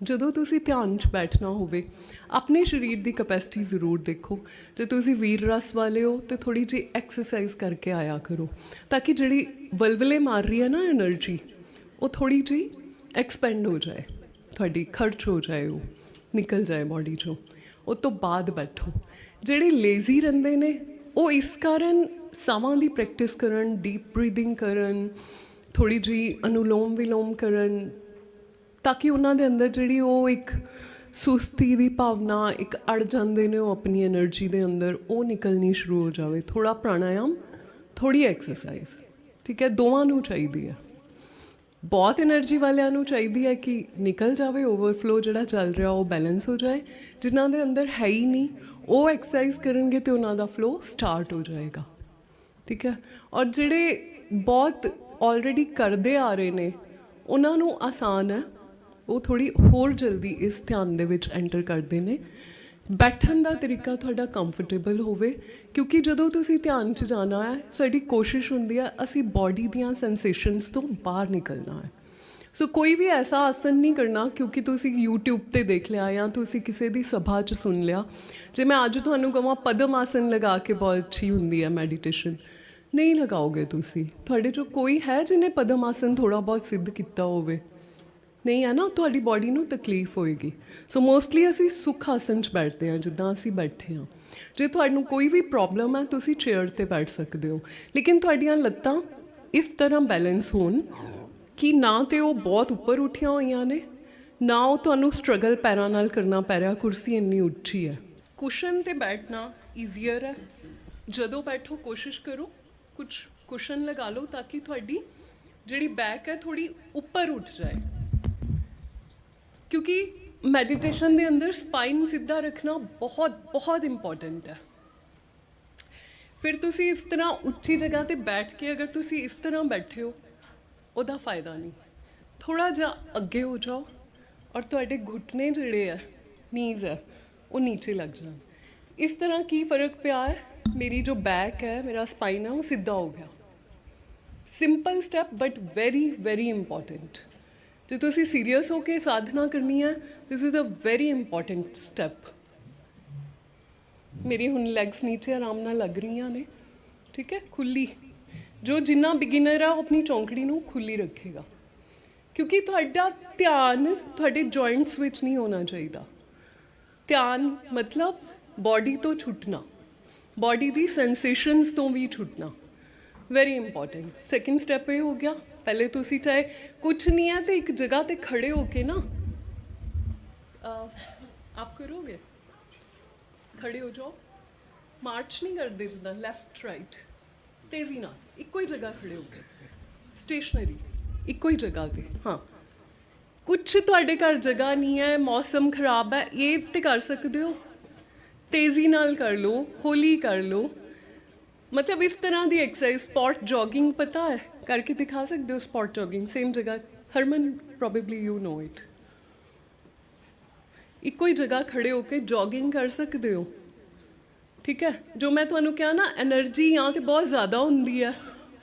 ਜਦੋਂ ਤੁਸੀਂ ਧਿਆਨ 'ਚ ਬੈਠਣਾ ਹੋਵੇ ਆਪਣੇ ਸਰੀਰ ਦੀ ਕੈਪੈਸਿਟੀ ਜ਼ਰੂਰ ਦੇਖੋ। ਜੇ ਤੁਸੀਂ ਵੀਰ ਰਸ ਵਾਲੇ ਹੋ ਤਾਂ ਥੋੜ੍ਹੀ ਜਿਹੀ ਐਕਸਰਸਾਈਜ਼ ਕਰਕੇ ਆਇਆ ਕਰੋ, ਤਾਂ ਕਿ ਜਿਹੜੀ ਵਲਵਲੇ ਮਾਰ ਰਹੀ ਹੈ ਨਾ ਐਨਰਜੀ, ਉਹ ਥੋੜ੍ਹੀ ਜਿਹੀ ਐਕਸਪੈਂਡ ਹੋ ਜਾਏ, ਤੁਹਾਡੀ ਖਰਚ ਹੋ ਜਾਏ, ਉਹ ਨਿਕਲ ਜਾਏ ਬਾਡੀ 'ਚੋਂ। ਉਹ ਤੋਂ ਬਾਅਦ ਬੈਠੋ। ਜਿਹੜੇ ਲੇਜ਼ੀ ਰਹਿੰਦੇ ਨੇ ਉਹ ਇਸ ਕਾਰਨ ਸਾਹਾਂ ਦੀ ਪ੍ਰੈਕਟਿਸ ਕਰਨ, ਡੀਪ ਬਰੀਦਿੰਗ ਕਰਨ, ਥੋੜ੍ਹੀ ਜਿਹੀ ਅਨੁਲੋਮ ਵਿਲੋਮ ਕਰਨ, ਤਾਂ ਕਿ ਉਹਨਾਂ ਦੇ ਅੰਦਰ ਜਿਹੜੀ ਉਹ ਇੱਕ ਸੁਸਤੀ ਦੀ ਭਾਵਨਾ, ਇੱਕ ਅੜ ਜਾਂਦੇ ਨੇ ਉਹ ਆਪਣੀ ਐਨਰਜੀ ਦੇ ਅੰਦਰ, ਉਹ ਨਿਕਲਣੀ ਸ਼ੁਰੂ ਹੋ ਜਾਵੇ। ਥੋੜ੍ਹਾ ਪ੍ਰਾਣਾਯਾਮ, ਥੋੜ੍ਹੀ ਐਕਸਰਸਾਈਜ਼, ਠੀਕ ਹੈ, ਦੋਵਾਂ ਨੂੰ ਚਾਹੀਦੀ ਹੈ। ਬਹੁਤ ਐਨਰਜੀ ਵਾਲਿਆਂ ਨੂੰ ਚਾਹੀਦੀ ਹੈ ਕਿ ਨਿਕਲ ਜਾਵੇ, ਓਵਰਫਲੋ ਜਿਹੜਾ ਚੱਲ ਰਿਹਾ ਉਹ ਬੈਲੈਂਸ ਹੋ ਜਾਏ। ਜਿਨ੍ਹਾਂ ਦੇ ਅੰਦਰ ਹੈ ਹੀ ਨਹੀਂ, ਉਹ ਐਕਸਰਸਾਈਜ਼ ਕਰਨਗੇ ਅਤੇ ਉਹਨਾਂ ਦਾ ਫਲੋ ਸਟਾਰਟ ਹੋ ਜਾਏਗਾ, ਠੀਕ ਹੈ। ਔਰ ਜਿਹੜੇ ਬਹੁਤ ਆਲਰੇਡੀ ਕਰਦੇ ਆ ਰਹੇ ਨੇ ਉਹਨਾਂ ਨੂੰ ਆਸਾਨ ਹੈ, ਉਹ ਥੋੜ੍ਹੀ ਹੋਰ ਜਲਦੀ ਇਸ ਧਿਆਨ ਦੇ ਵਿੱਚ ਐਂਟਰ ਕਰਦੇ ਨੇ। ਬੈਠਣ ਦਾ ਤਰੀਕਾ ਤੁਹਾਡਾ ਕੰਫਰਟੇਬਲ ਹੋਵੇ, ਕਿਉਂਕਿ ਜਦੋਂ ਤੁਸੀਂ ਧਿਆਨ 'ਚ ਜਾਣਾ ਹੈ, ਸਾਡੀ ਕੋਸ਼ਿਸ਼ ਹੁੰਦੀ ਹੈ ਅਸੀਂ ਬਾਡੀ ਦੀਆਂ ਸੈਂਸੇਸ਼ਨਸ ਤੋਂ ਬਾਹਰ ਨਿਕਲਣਾ ਹੈ। ਸੋ ਕੋਈ ਵੀ ਐਸਾ ਆਸਨ ਨਹੀਂ ਕਰਨਾ ਕਿਉਂਕਿ ਤੁਸੀਂ ਯੂਟਿਊਬ 'ਤੇ ਦੇਖ ਲਿਆ ਜਾਂ ਤੁਸੀਂ ਕਿਸੇ ਦੀ ਸਭਾ 'ਚ ਸੁਣ ਲਿਆ। ਜੇ ਮੈਂ ਅੱਜ ਤੁਹਾਨੂੰ ਕਹਾਂ ਪਦਮ ਆਸਨ ਲਗਾ ਕੇ ਬਹੁਤ ਅੱਛੀ ਹੁੰਦੀ ਹੈ ਮੈਡੀਟੇਸ਼ਨ, ਨਹੀਂ ਲਗਾਓਗੇ ਤੁਸੀਂ। ਤੁਹਾਡੇ 'ਚੋਂ ਕੋਈ ਹੈ ਜਿਹਨੇ ਪਦਮ ਆਸਨ ਥੋੜ੍ਹਾ ਬਹੁਤ ਸਿੱਧ ਕੀਤਾ ਹੋਵੇ? ਨਹੀਂ ਹੈ ਨਾ, ਤੁਹਾਡੀ ਬਾਡੀ ਨੂੰ ਤਕਲੀਫ ਹੋਏਗੀ। ਸੋ ਮੋਸਟਲੀ ਅਸੀਂ ਸੁੱਖ ਆਸਨ 'ਚ ਬੈਠਦੇ ਹਾਂ, ਜਿੱਦਾਂ ਅਸੀਂ ਬੈਠੇ ਹਾਂ। ਜੇ ਤੁਹਾਨੂੰ ਕੋਈ ਵੀ ਪ੍ਰੋਬਲਮ ਹੈ ਤੁਸੀਂ ਚੇਅਰ 'ਤੇ ਬੈਠ ਸਕਦੇ ਹੋ, ਲੇਕਿਨ ਤੁਹਾਡੀਆਂ ਲੱਤਾਂ ਇਸ ਤਰ੍ਹਾਂ ਬੈਲੈਂਸ ਹੋਣ ਕਿ ਨਾ ਤਾਂ ਉਹ ਬਹੁਤ ਉੱਪਰ ਉੱਠੀਆਂ ਹੋਈਆਂ ਨੇ, ਨਾ ਉਹ ਤੁਹਾਨੂੰ ਸਟਰਗਲ ਪੈਰਾਂ ਨਾਲ ਕਰਨਾ ਪੈ ਰਿਹਾ, ਕੁਰਸੀ ਇੰਨੀ ਉੱਚੀ ਹੈ। ਕੁਸ਼ਨ 'ਤੇ ਬੈਠਣਾ ਈਜ਼ੀਅਰ ਹੈ। ਜਦੋਂ ਬੈਠੋ ਕੋਸ਼ਿਸ਼ ਕਰੋ ਕੁਛ ਕੁਸ਼ਨ ਲਗਾ ਲਓ ਤਾਂ ਕਿ ਤੁਹਾਡੀ ਜਿਹੜੀ ਬੈਕ ਹੈ ਥੋੜ੍ਹੀ ਉੱਪਰ ਉੱਠ ਜਾਏ, ਕਿਉਂਕਿ ਮੈਡੀਟੇਸ਼ਨ ਦੇ ਅੰਦਰ ਸਪਾਈਨ ਸਿੱਧਾ ਰੱਖਣਾ ਬਹੁਤ ਬਹੁਤ ਇੰਪੋਰਟੈਂਟ ਹੈ। ਫਿਰ ਤੁਸੀਂ ਇਸ ਤਰ੍ਹਾਂ ਉੱਚੀ ਜਗ੍ਹਾ 'ਤੇ ਬੈਠ ਕੇ ਅਗਰ ਤੁਸੀਂ ਇਸ ਤਰ੍ਹਾਂ ਬੈਠੇ ਹੋ, ਉਹਦਾ ਫਾਇਦਾ ਨਹੀਂ। ਥੋੜ੍ਹਾ ਜਿਹਾ ਅੱਗੇ ਹੋ ਜਾਓ ਔਰ ਤੁਹਾਡੇ ਘੁਟਨੇ ਜਿਹੜੇ ਹੈ, ਨੀਜ਼ ਹੈ, ਉਹ ਨੀਚੇ ਲੱਗ ਜਾਣ। ਇਸ ਤਰ੍ਹਾਂ ਕੀ ਫ਼ਰਕ ਪਿਆ ਹੈ, ਮੇਰੀ ਜੋ ਬੈਕ ਹੈ, ਮੇਰਾ ਸਪਾਈਨ ਹੈ, ਉਹ ਸਿੱਧਾ ਹੋ ਗਿਆ। Simple step but very very important. ਜੇ ਤੁਸੀਂ ਸੀਰੀਅਸ ਹੋ ਕੇ ਸਾਧਨਾ ਕਰਨੀ ਹੈ, this is a very important step. ਮੇਰੀ ਹੁਣ ਲੈਗਸ ਨੀਚੇ ਆਰਾਮ ਨਾਲ ਲੱਗ ਰਹੀਆਂ ਨੇ, ਠੀਕ ਹੈ, ਖੁੱਲੀ। ਜੋ ਜਿੰਨਾ ਬਿਗਿਨਰ ਆ ਉਹ ਆਪਣੀ ਚੌਂਕੜੀ ਨੂੰ ਖੁੱਲੀ ਰੱਖੇਗਾ, ਕਿਉਂਕਿ ਤੁਹਾਡਾ ਧਿਆਨ ਤੁਹਾਡੇ ਜੁਆਇੰਟਸ ਵਿੱਚ ਨਹੀਂ ਹੋਣਾ ਚਾਹੀਦਾ। ਧਿਆਨ ਮਤਲਬ ਬਾਡੀ ਤੋਂ ਛੁੱਟਣਾ, ਬਾਡੀ ਦੀ ਸੈਂਸੇਸ਼ਨਸ ਤੋਂ ਵੀ ਛੁੱਟਣਾ, ਵੈਰੀ ਇੰਪੋਰਟੈਂਟ। ਸੈਕਿੰਡ ਸਟੈਪ ਇਹ ਹੋ ਗਿਆ। ਪਹਿਲੇ ਤੁਸੀਂ ਚਾਹੇ ਕੁਛ ਨਹੀਂ ਹੈ ਤਾਂ ਇੱਕ ਜਗ੍ਹਾ 'ਤੇ ਖੜੇ ਹੋ ਕੇ ਨਾ ਆਪ ਕਰੋਗੇ, ਖੜੇ ਹੋ ਜਾਓ। ਮਾਰਚ ਨਹੀਂ ਕਰਦੇ ਜਿੱਦਾਂ ਲੈਫਟ ਰਾਈਟ, ਤੇਜ਼ੀ ਨਾਲ ਇੱਕੋ ਹੀ ਜਗ੍ਹਾ ਖੜੇ ਹੋ ਕੇ, ਸਟੇਸ਼ਨਰੀ ਇੱਕੋ ਹੀ ਜਗ੍ਹਾ 'ਤੇ। ਹਾਂ, ਕੁਛ ਤੁਹਾਡੇ ਘਰ ਜਗ੍ਹਾ ਨਹੀਂ ਹੈ, ਮੌਸਮ ਖਰਾਬ ਹੈ, ਇਹ ਤਾਂ ਕਰ ਸਕਦੇ ਹੋ। ਤੇਜ਼ੀ ਨਾਲ ਕਰ ਲਓ, ਹੌਲੀ ਕਰ ਲਓ। ਮਤਲਬ ਇਸ ਤਰ੍ਹਾਂ ਦੀ ਐਕਸਰਸਾਈਜ਼, ਸਪੌਟ ਜੋਗਿੰਗ ਪਤਾ ਹੈ, ਕਰਕੇ ਦਿਖਾ ਸਕਦੇ ਹੋ। ਸਪੌਟ ਜੋਗਿੰਗ ਸੇਮ ਜਗ੍ਹਾ, ਹਰਮਨ ਪ੍ਰੋਬੇਬਲੀ ਯੂ ਨੋ ਇਟ। ਇੱਕੋ ਹੀ ਜਗ੍ਹਾ ਖੜੇ ਹੋ ਕੇ ਜੋਗਿੰਗ ਕਰ ਸਕਦੇ ਹੋ, ਠੀਕ ਹੈ। ਜੋ ਮੈਂ ਤੁਹਾਨੂੰ ਕਿਹਾ ਨਾ, ਐਨਰਜੀ ਜਾਂ ਤਾਂ ਬਹੁਤ ਜ਼ਿਆਦਾ ਹੁੰਦੀ ਹੈ,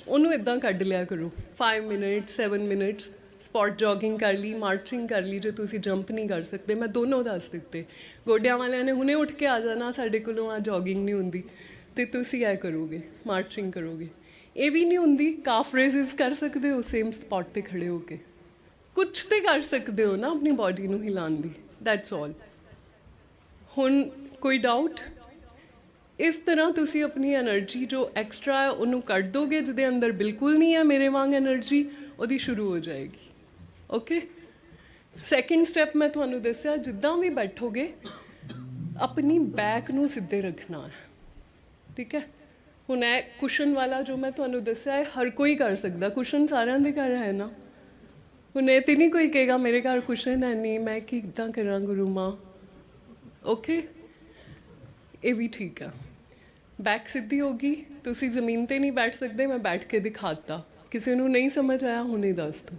ਉਹਨੂੰ ਇੱਦਾਂ ਕੱਢ ਲਿਆ ਕਰੋ। 5 ਮਿੰਟ 7 ਮਿੰਟਸ ਸਪੌਟ ਜੋਗਿੰਗ ਕਰ ਲਈ, ਮਾਰਚਿੰਗ ਕਰ ਲਈ। ਜੇ ਤੁਸੀਂ ਜੰਪ ਨਹੀਂ ਕਰ ਸਕਦੇ, ਮੈਂ ਦੋਨੋਂ ਦੱਸ ਦਿੱਤੇ। ਗੋਡਿਆਂ ਵਾਲਿਆਂ ਨੇ ਹੁਣੇ ਉੱਠ ਕੇ ਆ ਜਾਣਾ, ਸਾਡੇ ਕੋਲੋਂ ਆ ਜੋਗਿੰਗ ਨਹੀਂ ਹੁੰਦੀ, ਅਤੇ ਤੁਸੀਂ ਇਹ ਕਰੋਗੇ, ਮਾਰਚਿੰਗ ਕਰੋਗੇ। ਇਹ ਵੀ ਨਹੀਂ ਹੁੰਦੀ, ਕਾਫ ਰੇਜ਼ਿਸ ਕਰ ਸਕਦੇ ਹੋ ਸੇਮ ਸਪੌਟ 'ਤੇ ਖੜੇ ਹੋ ਕੇ। ਕੁਛ ਤਾਂ ਕਰ ਸਕਦੇ ਹੋ ਨਾ ਆਪਣੀ ਬਾਡੀ ਨੂੰ ਹਿਲਾਉਣ ਲਈ, ਦੈਟਸ ਆਲ। ਹੁਣ ਕੋਈ ਡਾਊਟ? ਇਸ ਤਰ੍ਹਾਂ ਤੁਸੀਂ ਆਪਣੀ ਐਨਰਜੀ ਜੋ ਐਕਸਟਰਾ ਹੈ ਉਹਨੂੰ ਕੱਢ ਦੋਗੇ। ਜਿਹਦੇ ਅੰਦਰ ਬਿਲਕੁਲ ਨਹੀਂ ਹੈ ਮੇਰੇ ਵਾਂਗ ਐਨਰਜੀ, ਉਹਦੀ ਸ਼ੁਰੂ ਹੋ ਜਾਏਗੀ। ਓਕੇ, ਸੈਕਿੰਡ ਸਟੈਪ ਮੈਂ ਤੁਹਾਨੂੰ ਦੱਸਿਆ, ਜਿੱਦਾਂ ਵੀ ਬੈਠੋਗੇ ਆਪਣੀ ਬੈਕ ਨੂੰ ਸਿੱਧੇ ਰੱਖਣਾ ਹੈ, ਠੀਕ ਹੈ। ਹੁਣ ਇਹ ਕੁਸ਼ਨ ਵਾਲਾ ਜੋ ਮੈਂ ਤੁਹਾਨੂੰ ਦੱਸਿਆ, ਇਹ ਹਰ ਕੋਈ ਕਰ ਸਕਦਾ। ਕੁਸ਼ਨ ਸਾਰਿਆਂ ਦੇ ਘਰ ਹੈ ਨਾ। ਹੁਣ ਇਹ ਤਾਂ ਨਹੀਂ ਕੋਈ ਕਹੇਗਾ ਮੇਰੇ ਘਰ ਕੁਸ਼ਨ ਹੈ ਨਹੀਂ, ਮੈਂ ਕਿੱਦਾਂ ਕਰਾਂ ਗੁਰੂ ਮਾਂ। ਓਕੇ, ਇਹ ਵੀ ਠੀਕ ਆ। ਬੈਕ ਸਿੱਧੀ ਹੋ ਗਈ। ਤੁਸੀਂ ਜ਼ਮੀਨ 'ਤੇ ਨਹੀਂ ਬੈਠ ਸਕਦੇ, ਮੈਂ ਬੈਠ ਕੇ ਦਿਖਾਤਾ। ਕਿਸੇ ਨੂੰ ਨਹੀਂ ਸਮਝ ਆਇਆ, ਹੁਣੇ ਦੱਸ ਦਿਓ,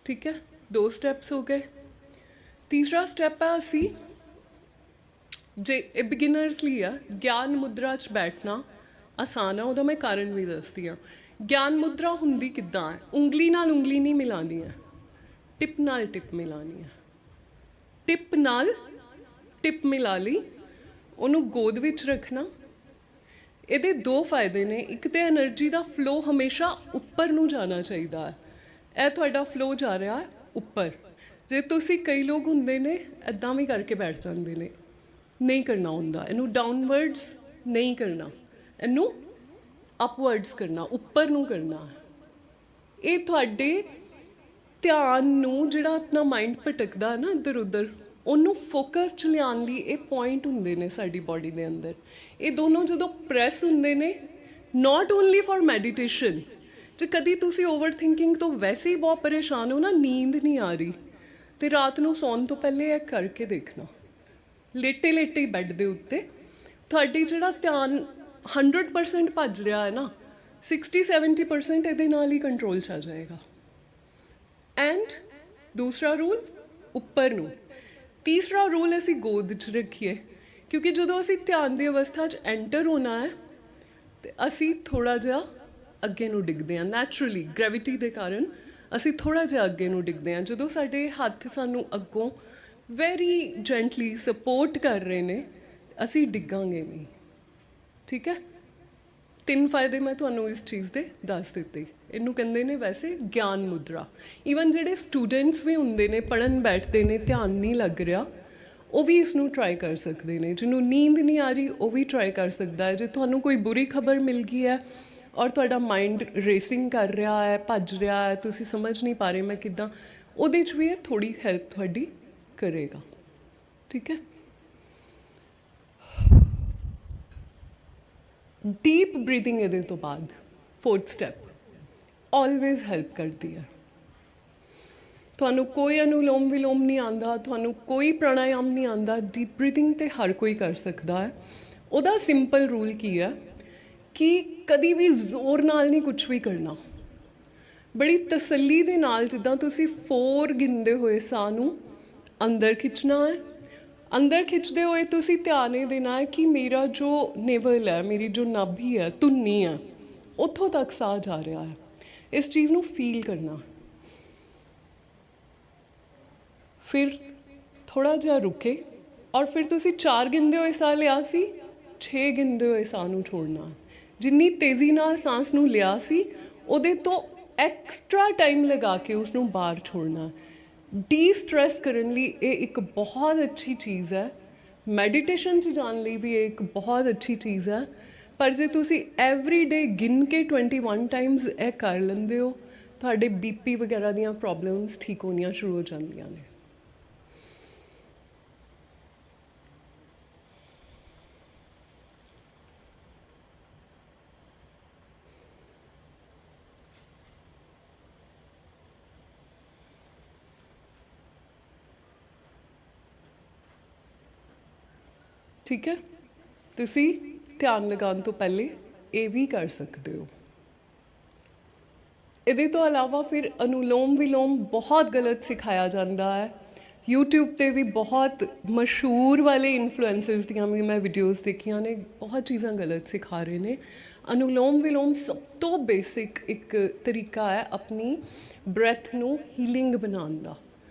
ਠੀਕ ਹੈ। 2 ਸਟੈਪਸ ਹੋ ਗਏ। ਤੀਸਰਾ ਸਟੈਪ ਹੈ, ਅਸੀਂ ਜੇ ਇਹ ਬਿਗਿਨਰਸ ਲਈ ਆ, ਗਿਆਨ ਮੁਦਰਾ 'ਚ ਬੈਠਣਾ ਆਸਾਨ ਹੈ। ਉਹਦਾ ਮੈਂ ਕਾਰਨ ਵੀ ਦੱਸਦੀ ਹਾਂ। ਗਿਆਨ ਮੁਦਰਾ ਹੁੰਦੀ ਕਿੱਦਾਂ ਹੈ, ਉਂਗਲੀ ਨਾਲ ਉਂਗਲੀ ਨਹੀਂ ਮਿਲਾਉਣੀ ਹੈ, ਟਿਪ ਨਾਲ ਟਿਪ ਮਿਲਾਣੀ ਹੈ। ਟਿਪ ਨਾਲ ਟਿਪ ਮਿਲਾ ਲਈ, ਉਹਨੂੰ ਗੋਦ ਵਿੱਚ ਰੱਖਣਾ। ਇਹਦੇ ਦੋ ਫਾਇਦੇ ਨੇ, ਇੱਕ ਤਾਂ ਐਨਰਜੀ ਦਾ ਫਲੋ ਹਮੇਸ਼ਾ ਉੱਪਰ ਨੂੰ ਜਾਣਾ ਚਾਹੀਦਾ ਹੈ। ਇਹ ਤੁਹਾਡਾ ਫਲੋ ਜਾ ਰਿਹਾ ਉੱਪਰ। ਜੇ ਤੁਸੀਂ ਕਈ ਲੋਕ ਹੁੰਦੇ ਨੇ ਇੱਦਾਂ ਵੀ ਕਰਕੇ ਬੈਠ ਜਾਂਦੇ ਨੇ, ਨਹੀਂ ਕਰਨਾ ਹੁੰਦਾ ਇਹਨੂੰ। ਡਾਊਨਵਰਡਸ ਨਹੀਂ ਕਰਨਾ, ਇਹਨੂੰ ਅਪਵਰਡਸ ਕਰਨਾ, ਉੱਪਰ ਨੂੰ ਕਰਨਾ। ਇਹ ਤੁਹਾਡੇ ਧਿਆਨ ਨੂੰ, ਜਿਹੜਾ ਆਪਣਾ ਮਾਈਂਡ ਭਟਕਦਾ ਨਾ ਇੱਧਰ ਉੱਧਰ, ਉਹਨੂੰ ਫੋਕਸ 'ਚ ਲਿਆਉਣ ਲਈ ਇਹ ਪੁਆਇੰਟ ਹੁੰਦੇ ਨੇ ਸਾਡੀ ਬਾਡੀ ਦੇ ਅੰਦਰ। ਇਹ ਦੋਨੋਂ ਜਦੋਂ ਪ੍ਰੈਸ ਹੁੰਦੇ ਨੇ, ਨਾਟ ਓਨਲੀ ਫॉर ਮੈਡੀਟੇਸ਼ਨ, ਜੇ ਕਦੀ ਤੁਸੀਂ ਓਵਰ ਥਿੰਕਿੰਗ ਤੋਂ ਵੈਸੇ ਹੀ ਬਹੁਤ ਪਰੇਸ਼ਾਨ ਹੋ ਨਾ, ਨੀਂਦ ਨਹੀਂ ਆ ਰਹੀ, ਤੇ ਰਾਤ ਨੂੰ ਸੌਣ ਤੋਂ ਪਹਿਲੇ ਇਹ ਕਰਕੇ ਦੇਖਣਾ। ਲੇਟੇ ਲੇਟੇ ਹੀ ਬੈੱਡ ਦੇ ਉੱਤੇ ਤੁਹਾਡੀ ਜਿਹੜਾ ਧਿਆਨ 100% ਭੱਜ ਰਿਹਾ ਹੈ ਨਾ, 60-70% ਇਹਦੇ ਨਾਲ ਹੀ ਕੰਟਰੋਲ 'ਚ ਆ ਜਾਏਗਾ। ਐਂਡ ਦੂਸਰਾ ਰੂਲ ਉੱਪਰ ਨੂੰ। ਤੀਸਰਾ ਰੂਲ ਅਸੀਂ ਗੋਦ 'ਚ ਰੱਖੀਏ, ਕਿਉਂਕਿ ਜਦੋਂ ਅਸੀਂ ਧਿਆਨ ਦੀ ਅਵਸਥਾ 'ਚ ਐਂਟਰ ਹੋਣਾ ਹੈ ਤੇ ਅਸੀਂ ਥੋੜ੍ਹਾ ਜਿਹਾ ਅੱਗੇ ਨੂੰ ਡਿੱਗਦੇ ਹਾਂ। ਨੈਚੁਰਲੀ ਗ੍ਰੈਵਿਟੀ ਦੇ ਕਾਰਨ ਅਸੀਂ ਥੋੜ੍ਹਾ ਜਿਹਾ ਅੱਗੇ ਨੂੰ ਡਿੱਗਦੇ ਹਾਂ। ਜਦੋਂ ਸਾਡੇ ਹੱਥ ਸਾਨੂੰ ਅੱਗੋਂ ਵੈਰੀ ਜੈਂਟਲੀ ਸਪੋਰਟ ਕਰ ਰਹੇ ਨੇ, ਅਸੀਂ ਡਿੱਗਾਂਗੇ ਨਹੀਂ। ਠੀਕ ਹੈ। 3 ਫਾਇਦੇ ਮੈਂ ਤੁਹਾਨੂੰ ਇਸ ਚੀਜ਼ ਦੇ ਦੱਸ ਦਿੱਤੇ। ਇਹਨੂੰ ਕਹਿੰਦੇ ਨੇ ਵੈਸੇ ਗਿਆਨ ਮੁਦਰਾ। ਈਵਨ ਜਿਹੜੇ ਸਟੂਡੈਂਟਸ ਵੀ ਹੁੰਦੇ ਨੇ, ਪੜ੍ਹਨ ਬੈਠਦੇ ਨੇ, ਧਿਆਨ ਨਹੀਂ ਲੱਗ ਰਿਹਾ, ਉਹ ਵੀ ਇਸ ਨੂੰ ਟਰਾਈ ਕਰ ਸਕਦੇ ਨੇ। ਜਿਹਨੂੰ ਨੀਂਦ ਨਹੀਂ ਆ ਰਹੀ ਉਹ ਵੀ ਟਰਾਈ ਕਰ ਸਕਦਾ ਹੈ। ਜੇ ਤੁਹਾਨੂੰ ਕੋਈ ਬੁਰੀ ਖਬਰ ਮਿਲ ਗਈ ਹੈ ਔਰ ਤੁਹਾਡਾ ਮਾਈਂਡ ਰੇਸਿੰਗ ਕਰ ਰਿਹਾ ਹੈ, ਭੱਜ ਰਿਹਾ ਹੈ, ਤੁਸੀਂ ਸਮਝ ਨਹੀਂ ਪਾ ਰਹੇ ਮੈਂ ਕਿੱਦਾਂ, ਉਹਦੇ 'ਚ ਵੀ ਇਹ ਥੋੜ੍ਹੀ ਹੈਲਪ ਤੁਹਾਡੀ ਕਰੇਗਾ। ਠੀਕ ਹੈ। ਡੀਪ ਬਰੀਥਿੰਗ ਇਹਦੇ ਤੋਂ ਬਾਅਦ 4th ਸਟੈਪ ਆਲਵੇਜ਼ ਹੈਲਪ ਕਰਦੀ ਹੈ। ਤੁਹਾਨੂੰ ਕੋਈ ਅਨੁਲੋਮ ਵਿਲੋਮ ਨਹੀਂ ਆਉਂਦਾ, ਤੁਹਾਨੂੰ ਕੋਈ ਪ੍ਰਾਣਾਯਾਮ ਨਹੀਂ ਆਉਂਦਾ, ਡੀਪ ਬਰੀਥਿੰਗ ਤੇ ਹਰ ਕੋਈ ਕਰ ਸਕਦਾ ਹੈ। ਉਹਦਾ ਸਿੰਪਲ ਰੂਲ ਕੀ ਹੈ ਕਿ ਕਦੀ ਵੀ ਜ਼ੋਰ ਨਾਲ ਨਹੀਂ ਕੁਛ ਵੀ ਕਰਨਾ। ਬੜੀ ਤਸੱਲੀ ਦੇ ਨਾਲ, ਜਿੱਦਾਂ ਤੁਸੀਂ 4 ਗਿਣਦੇ ਹੋਏ ਸਾਹ ਨੂੰ ਅੰਦਰ ਖਿੱਚਣਾ ਹੈ। ਅੰਦਰ ਖਿੱਚਦੇ ਹੋਏ ਤੁਸੀਂ ਧਿਆਨ ਇਹ ਦੇਣਾ ਹੈ ਕਿ ਮੇਰਾ ਜੋ ਨੇਵਲ ਹੈ, ਮੇਰੀ ਜੋ ਨਾਭੀ ਹੈ, ਧੁੰਨੀ ਹੈ, ਉੱਥੋਂ ਤੱਕ ਸਾਹ ਜਾ ਰਿਹਾ ਹੈ। ਇਸ ਚੀਜ਼ ਨੂੰ ਫੀਲ ਕਰਨਾ। ਫਿਰ ਥੋੜ੍ਹਾ ਜਿਹਾ ਰੁਕੇ ਔਰ ਫਿਰ ਤੁਸੀਂ 4 ਗਿਣਦੇ ਹੋਏ ਸਾਹ ਲਿਆ ਸੀ, 6 ਗਿਣਦੇ ਹੋਏ ਸਾਹ ਨੂੰ ਛੋੜਨਾ। ਜਿੰਨੀ ਤੇਜ਼ੀ ਨਾਲ ਸਾਂਸ ਨੂੰ ਲਿਆ ਸੀ, ਉਹਦੇ ਤੋਂ ਐਕਸਟਰਾ ਟਾਈਮ ਲਗਾ ਕੇ ਉਸ ਨੂੰ ਬਾਹਰ ਛੋੜਨਾ। ਡੀ ਸਟ੍ਰੈਸ ਕਰਨ ਲਈ ਇਹ ਇੱਕ ਬਹੁਤ ਅੱਛੀ ਚੀਜ਼ ਹੈ। ਮੈਡੀਟੇਸ਼ਨ 'ਚ ਜਾਣ ਲਈ ਵੀ ਇਹ ਇੱਕ ਬਹੁਤ ਅੱਛੀ ਚੀਜ਼ ਹੈ। ਪਰ ਜੇ ਤੁਸੀਂ ਐਵਰੀ ਡੇ ਗਿਣ ਕੇ 21 ਟਾਈਮਸ ਇਹ ਕਰ ਲੈਂਦੇ ਹੋ, ਤੁਹਾਡੇ BP ਵਗੈਰਾ ਦੀਆਂ ਪ੍ਰੋਬਲਮਸ ਠੀਕ ਹੋਣੀਆਂ ਸ਼ੁਰੂ ਹੋ ਜਾਂਦੀਆਂ ਨੇ। ਠੀਕ ਹੈ। ਤੁਸੀਂ ਧਿਆਨ ਲਗਾਉਣ ਤੋਂ ਪਹਿਲੇ ਇਹ ਵੀ ਕਰ ਸਕਦੇ ਹੋ। ਇਹਦੇ ਤੋਂ ਇਲਾਵਾ ਫਿਰ ਅਨੁਲੋਮ ਵਿਲੋਮ ਬਹੁਤ ਗਲਤ ਸਿਖਾਇਆ ਜਾਂਦਾ ਹੈ। YouTube 'ਤੇ ਵੀ ਬਹੁਤ ਮਸ਼ਹੂਰ ਵਾਲੇ ਇਨਫਲੂਐਂਸਰਸ ਦੀਆਂ ਵੀ ਮੈਂ ਵੀਡੀਓਜ਼ ਦੇਖੀਆਂ ਨੇ, ਬਹੁਤ ਚੀਜ਼ਾਂ ਗਲਤ ਸਿਖਾ ਰਹੇ ਨੇ। ਅਨੁਲੋਮ ਵਿਲੋਮ ਸਭ ਤੋਂ ਬੇਸਿਕ ਇੱਕ ਤਰੀਕਾ ਹੈ ਆਪਣੀ ਬ੍ਰੈਥ ਨੂੰ ਹੀਲਿੰਗ ਬਣਾਉਣ ਦਾ।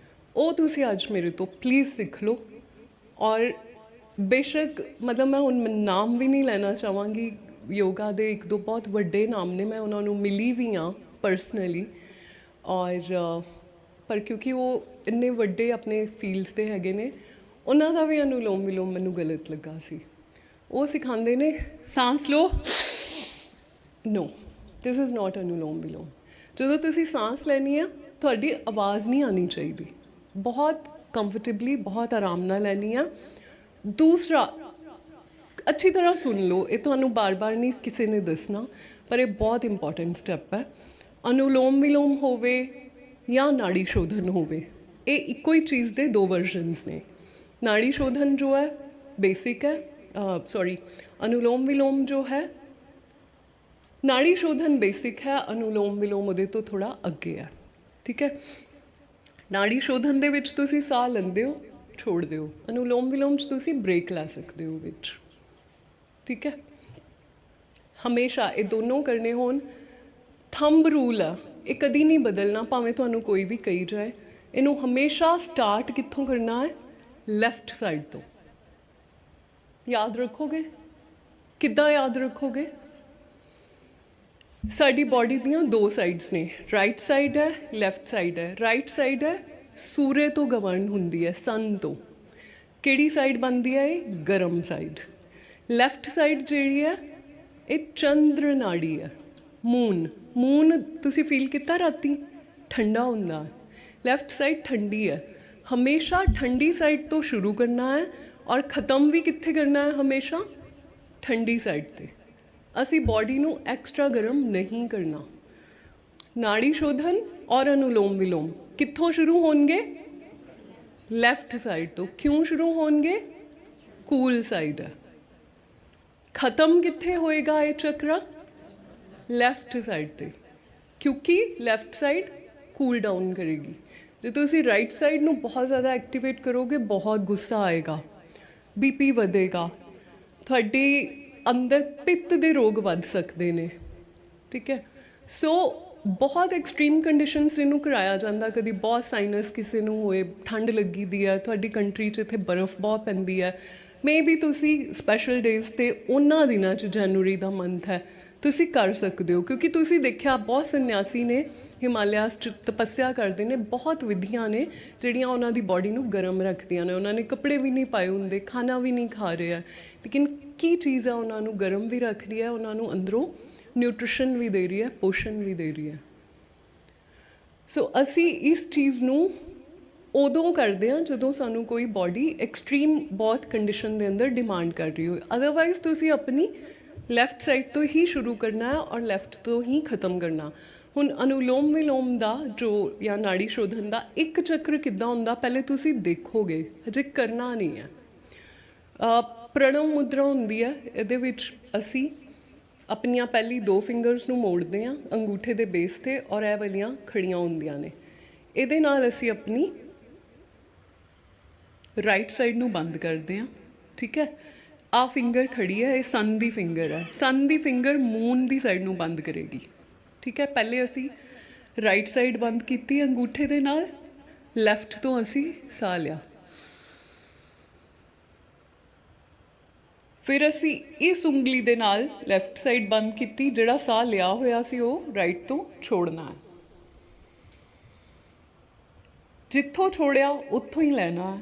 ਉਹ ਤੁਸੀਂ ਅੱਜ ਮੇਰੇ ਤੋਂ ਪਲੀਜ਼ ਸਿੱਖ ਲਓ। ਔਰ ਬੇਸ਼ੱਕ ਮਤਲਬ ਮੈਂ ਹੁਣ ਨਾਮ ਵੀ ਨਹੀਂ ਲੈਣਾ ਚਾਹਾਂਗੀ, ਯੋਗਾ ਦੇ 1-2 ਬਹੁਤ ਵੱਡੇ ਨਾਮ ਨੇ, ਮੈਂ ਉਹਨਾਂ ਨੂੰ ਮਿਲੀ ਵੀ ਹਾਂ ਪਰਸਨਲੀ। ਔਰ ਪਰ ਕਿਉਂਕਿ ਉਹ ਇੰਨੇ ਵੱਡੇ ਆਪਣੇ ਫੀਲਡ 'ਤੇ ਹੈਗੇ ਨੇ, ਉਹਨਾਂ ਦਾ ਵੀ ਅਨੁਲੋਮ ਵਿਲੋਮ ਮੈਨੂੰ ਗਲਤ ਲੱਗਾ ਸੀ। ਉਹ ਸਿਖਾਉਂਦੇ ਨੇ ਸਾਂਸ ਲਓ, ਨੋ ਦਿਸ ਇਜ਼ ਨਾਟ ਅਨੁਲੋਮ ਵਿਲੋਮ। ਜਦੋਂ ਤੁਸੀਂ ਸਾਂਸ ਲੈਣੀ ਆ, ਤੁਹਾਡੀ ਆਵਾਜ਼ ਨਹੀਂ ਆਉਣੀ ਚਾਹੀਦੀ, ਬਹੁਤ ਕੰਫਰਟੇਬਲੀ, ਬਹੁਤ ਆਰਾਮ ਨਾਲ ਲੈਣੀ ਆ। ਦੂਸਰਾ, ਅੱਛੀ ਤਰ੍ਹਾਂ ਸੁਣ ਲਓ, ਇਹ ਤੁਹਾਨੂੰ ਬਾਰ-ਬਾਰ ਨਹੀਂ ਕਿਸੇ ਨੇ ਦੱਸਣਾ, ਪਰ ਇਹ ਬਹੁਤ ਇੰਪੋਰਟੈਂਟ ਸਟੈਪ ਹੈ। ਅਨੁਲੋਮ ਵਿਲੋਮ ਹੋਵੇ ਜਾਂ ਨਾੜੀ ਸ਼ੋਧਨ ਹੋਵੇ, ਇਹ ਇੱਕੋ ਹੀ ਚੀਜ਼ ਦੇ 2 ਵਰਜ਼ਨਸ ਨੇ। ਨਾੜੀ ਸ਼ੋਧਨ ਜੋ ਹੈ ਬੇਸਿਕ ਹੈ, ਅਨੁਲੋਮ ਵਿਲੋਮ ਜੋ ਹੈ, ਨਾੜੀ ਸ਼ੋਧਨ ਬੇਸਿਕ ਹੈ, ਅਨੁਲੋਮ ਵਿਲੋਮ ਉਹਦੇ ਤੋਂ ਥੋੜ੍ਹਾ ਅੱਗੇ ਹੈ। ਠੀਕ ਹੈ। ਨਾੜੀ ਸ਼ੋਧਨ ਦੇ ਵਿੱਚ ਤੁਸੀਂ ਸਾਹ ਲੈਂਦੇ ਹੋ, ਛੋੜਦੇ ਹੋ। ਅਨੁਲੋਮ ਵਿਲੋਮ 'ਚ ਤੁਸੀਂ ਬ੍ਰੇਕ ਲੈ ਸਕਦੇ ਹੋ ਵਿੱਚ। ਠੀਕ ਹੈ। ਹਮੇਸ਼ਾ ਇਹ ਦੋਨੋਂ ਕਰਨੇ ਹੋਣ। ਥੰਬ ਰੂਲ ਆ, ਇਹ ਕਦੀ ਨਹੀਂ ਬਦਲਣਾ, ਭਾਵੇਂ ਤੁਹਾਨੂੰ ਕੋਈ ਵੀ ਕਹੀ ਜਾਏ। ਇਹਨੂੰ ਹਮੇਸ਼ਾ ਸਟਾਰਟ ਕਿੱਥੋਂ ਕਰਨਾ ਹੈ? ਲੈਫਟ ਸਾਈਡ ਤੋਂ। ਯਾਦ ਰੱਖੋਗੇ? ਕਿੱਦਾਂ ਯਾਦ ਰੱਖੋਗੇ? ਸਾਡੀ ਬਾਡੀ ਦੀਆਂ ਦੋ ਸਾਈਡਸ ਨੇ, ਰਾਈਟ ਸਾਈਡ ਹੈ, ਲੈਫਟ ਸਾਈਡ ਹੈ। ਰਾਈਟ ਸਾਈਡ ਹੈ ਸੂਰਜ ਤੋਂ ਗਵਰਨ ਹੁੰਦੀ ਹੈ, ਸਨ ਤੋਂ। ਕਿਹੜੀ ਸਾਈਡ ਬਣਦੀ ਹੈ ਇਹ? ਗਰਮ ਸਾਈਡ। ਲੈਫਟ ਸਾਈਡ ਜਿਹੜੀ ਹੈ ਇਹ ਚੰਦਰ ਨਾੜੀ ਹੈ, ਮੂਨ। ਮੂਨ ਤੁਸੀਂ ਫੀਲ ਕੀਤਾ ਰਾਤੀ ਠੰਡਾ ਹੁੰਦਾ ਹੈ, ਲੈਫਟ ਸਾਈਡ ਠੰਡੀ ਹੈ। ਹਮੇਸ਼ਾ ਠੰਡੀ ਸਾਈਡ ਤੋਂ ਸ਼ੁਰੂ ਕਰਨਾ ਹੈ ਔਰ ख़त्म ਵੀ ਕਿੱਥੇ ਕਰਨਾ ਹੈ? ਹਮੇਸ਼ਾ ਠੰਡੀ ਸਾਈਡ 'ਤੇ। ਅਸੀਂ ਬਾਡੀ ਨੂੰ ਐਕਸਟਰਾ ਗਰਮ ਨਹੀਂ ਕਰਨਾ। ਨਾੜੀ ਸ਼ੋਧਨ ਔਰ ਅਨੁਲੋਮ ਵਿਲੋਮ ਕਿੱਥੋਂ ਸ਼ੁਰੂ ਹੋਣਗੇ? ਲੈਫਟ ਸਾਈਡ ਤੋਂ। ਕਿਉਂ ਸ਼ੁਰੂ ਹੋਣਗੇ? ਕੂਲ ਸਾਈਡ ਹੈ। ख़त्म ਕਿੱਥੇ ਹੋਏਗਾ ਇਹ ਚੱਕਰਾ? ਲੈਫਟ ਸਾਈਡ 'ਤੇ, ਕਿਉਂਕਿ ਲੈਫਟ ਸਾਈਡ ਕੂਲ ਡਾਊਨ ਕਰੇਗੀ। ਜੇ ਤੁਸੀਂ ਰਾਈਟ ਸਾਈਡ ਨੂੰ ਬਹੁਤ ਜ਼ਿਆਦਾ ਐਕਟੀਵੇਟ ਕਰੋਗੇ, ਬਹੁਤ ਗੁੱਸਾ ਆਏਗਾ, ਬੀਪੀ ਵਧੇਗਾ, ਤੁਹਾਡੇ ਅੰਦਰ ਪਿੱਤ ਦੇ ਰੋਗ ਵੱਧ ਸਕਦੇ ਨੇ। ਠੀਕ ਹੈ, ਸੋ ਬਹੁਤ ਐਕਸਟ੍ਰੀਮ ਕੰਡੀਸ਼ਨਸ ਇਹਨੂੰ ਕਰਾਇਆ ਜਾਂਦਾ। ਕਦੀ ਬਹੁਤ ਸਾਈਨਸ ਕਿਸੇ ਨੂੰ ਹੋਏ, ਠੰਡ ਲੱਗੀ ਦੀ ਹੈ, ਤੁਹਾਡੀ ਕੰਟਰੀ 'ਚ ਇੱਥੇ ਬਰਫ਼ ਬਹੁਤ ਪੈਂਦੀ ਹੈ, ਮੇ ਬੀ ਤੁਸੀਂ ਸਪੈਸ਼ਲ ਡੇਜ਼ 'ਤੇ ਉਹਨਾਂ ਦਿਨਾਂ 'ਚ ਜਨਵਰੀ ਦਾ ਮੰਥ ਹੈ, ਤੁਸੀਂ ਕਰ ਸਕਦੇ ਹੋ। ਕਿਉਂਕਿ ਤੁਸੀਂ ਦੇਖਿਆ ਬਹੁਤ ਸੰਨਿਆਸੀ ਨੇ ਹਿਮਾਲਿਆਸ 'ਚ ਤਪੱਸਿਆ ਕਰਦੇ ਨੇ, ਬਹੁਤ ਵਿਧੀਆਂ ਨੇ ਜਿਹੜੀਆਂ ਉਹਨਾਂ ਦੀ ਬਾਡੀ ਨੂੰ ਗਰਮ ਰੱਖਦੀਆਂ ਨੇ। ਉਹਨਾਂ ਨੇ ਕੱਪੜੇ ਵੀ ਨਹੀਂ ਪਾਏ ਹੁੰਦੇ, ਖਾਣਾ ਵੀ ਨਹੀਂ ਖਾ ਰਹੇ ਹੈ, ਲੇਕਿਨ ਕੀ ਚੀਜ਼ ਹੈ ਉਹਨਾਂ ਨੂੰ ਗਰਮ ਵੀ ਰੱਖ ਰਹੀ ਹੈ, ਉਹਨਾਂ ਨੂੰ ਅੰਦਰੋਂ ਨਿਊਟ੍ਰੀਸ਼ਨ ਵੀ ਦੇ ਰਹੀ ਹੈ, ਪੋਸ਼ਣ ਵੀ ਦੇ ਰਹੀ ਹੈ। ਸੋ ਅਸੀਂ ਇਸ ਚੀਜ਼ ਨੂੰ ਉਦੋਂ ਕਰਦੇ ਹਾਂ ਜਦੋਂ ਸਾਨੂੰ ਕੋਈ ਬਾਡੀ ਐਕਸਟ੍ਰੀਮ ਬਹੁਤ ਕੰਡੀਸ਼ਨ ਦੇ ਅੰਦਰ ਡਿਮਾਂਡ ਕਰ ਰਹੀ ਹੋਵੇ। ਅਦਰਵਾਈਜ਼ ਤੁਸੀਂ ਆਪਣੀ ਲੈਫਟ ਸਾਈਡ ਤੋਂ ਹੀ ਸ਼ੁਰੂ ਕਰਨਾ ਹੈ ਔਰ ਲੈਫਟ ਤੋਂ ਹੀ ख़त्म ਕਰਨਾ। ਹੁਣ ਅਨੁਲੋਮ ਵਿਲੋਮ ਦਾ ਜੋ ਜਾਂ ਨਾੜੀ ਸ਼ੋਧਨ ਦਾ ਇੱਕ ਚੱਕਰ ਕਿੱਦਾਂ ਹੁੰਦਾ, ਪਹਿਲੇ ਤੁਸੀਂ ਦੇਖੋਗੇ, ਹਜੇ ਕਰਨਾ ਨਹੀਂ ਹੈ। ਪ੍ਰਣਵ ਮੁਦਰਾ ਹੁੰਦੀ ਹੈ, ਇਹਦੇ ਵਿੱਚ ਅਸੀਂ ਆਪਣੀਆਂ ਪਹਿਲੀ ਦੋ ਫਿੰਗਰਸ ਨੂੰ ਮੋੜਦੇ ਹਾਂ ਅੰਗੂਠੇ ਦੇ ਬੇਸ 'ਤੇ ਔਰ ਇਹ ਵਾਲੀਆਂ ਖੜੀਆਂ ਹੁੰਦੀਆਂ ਨੇ। ਇਹਦੇ ਨਾਲ ਅਸੀਂ ਆਪਣੀ ਰਾਈਟ ਸਾਈਡ ਨੂੰ ਬੰਦ ਕਰਦੇ ਹਾਂ। ਠੀਕ ਹੈ, ਆਹ ਫਿੰਗਰ ਖੜੀ ਹੈ, ਇਹ ਸਨ ਦੀ ਫਿੰਗਰ ਹੈ। ਸਨ ਦੀ ਫਿੰਗਰ ਮੂਨ ਦੀ ਸਾਈਡ ਨੂੰ ਬੰਦ ਕਰੇਗੀ। ਠੀਕ ਹੈ, ਪਹਿਲੇ ਅਸੀਂ ਰਾਈਟ ਸਾਈਡ ਬੰਦ ਕੀਤੀ ਅੰਗੂਠੇ ਦੇ ਨਾਲ, ਲੈਫਟ ਤੋਂ ਅਸੀਂ ਸਾਹ ਲਿਆ। ਫਿਰ ਅਸੀਂ ਇਸ ਉਂਗਲੀ ਦੇ ਨਾਲ ਲੈਫਟ ਸਾਈਡ ਬੰਦ ਕੀਤੀ, ਜਿਹੜਾ ਸਾਹ ਲਿਆ ਹੋਇਆ ਸੀ ਉਹ ਰਾਈਟ ਤੋਂ ਛੋੜਨਾ ਹੈ। ਜਿੱਥੋਂ ਛੋੜਿਆ ਉੱਥੋਂ ਹੀ ਲੈਣਾ ਹੈ।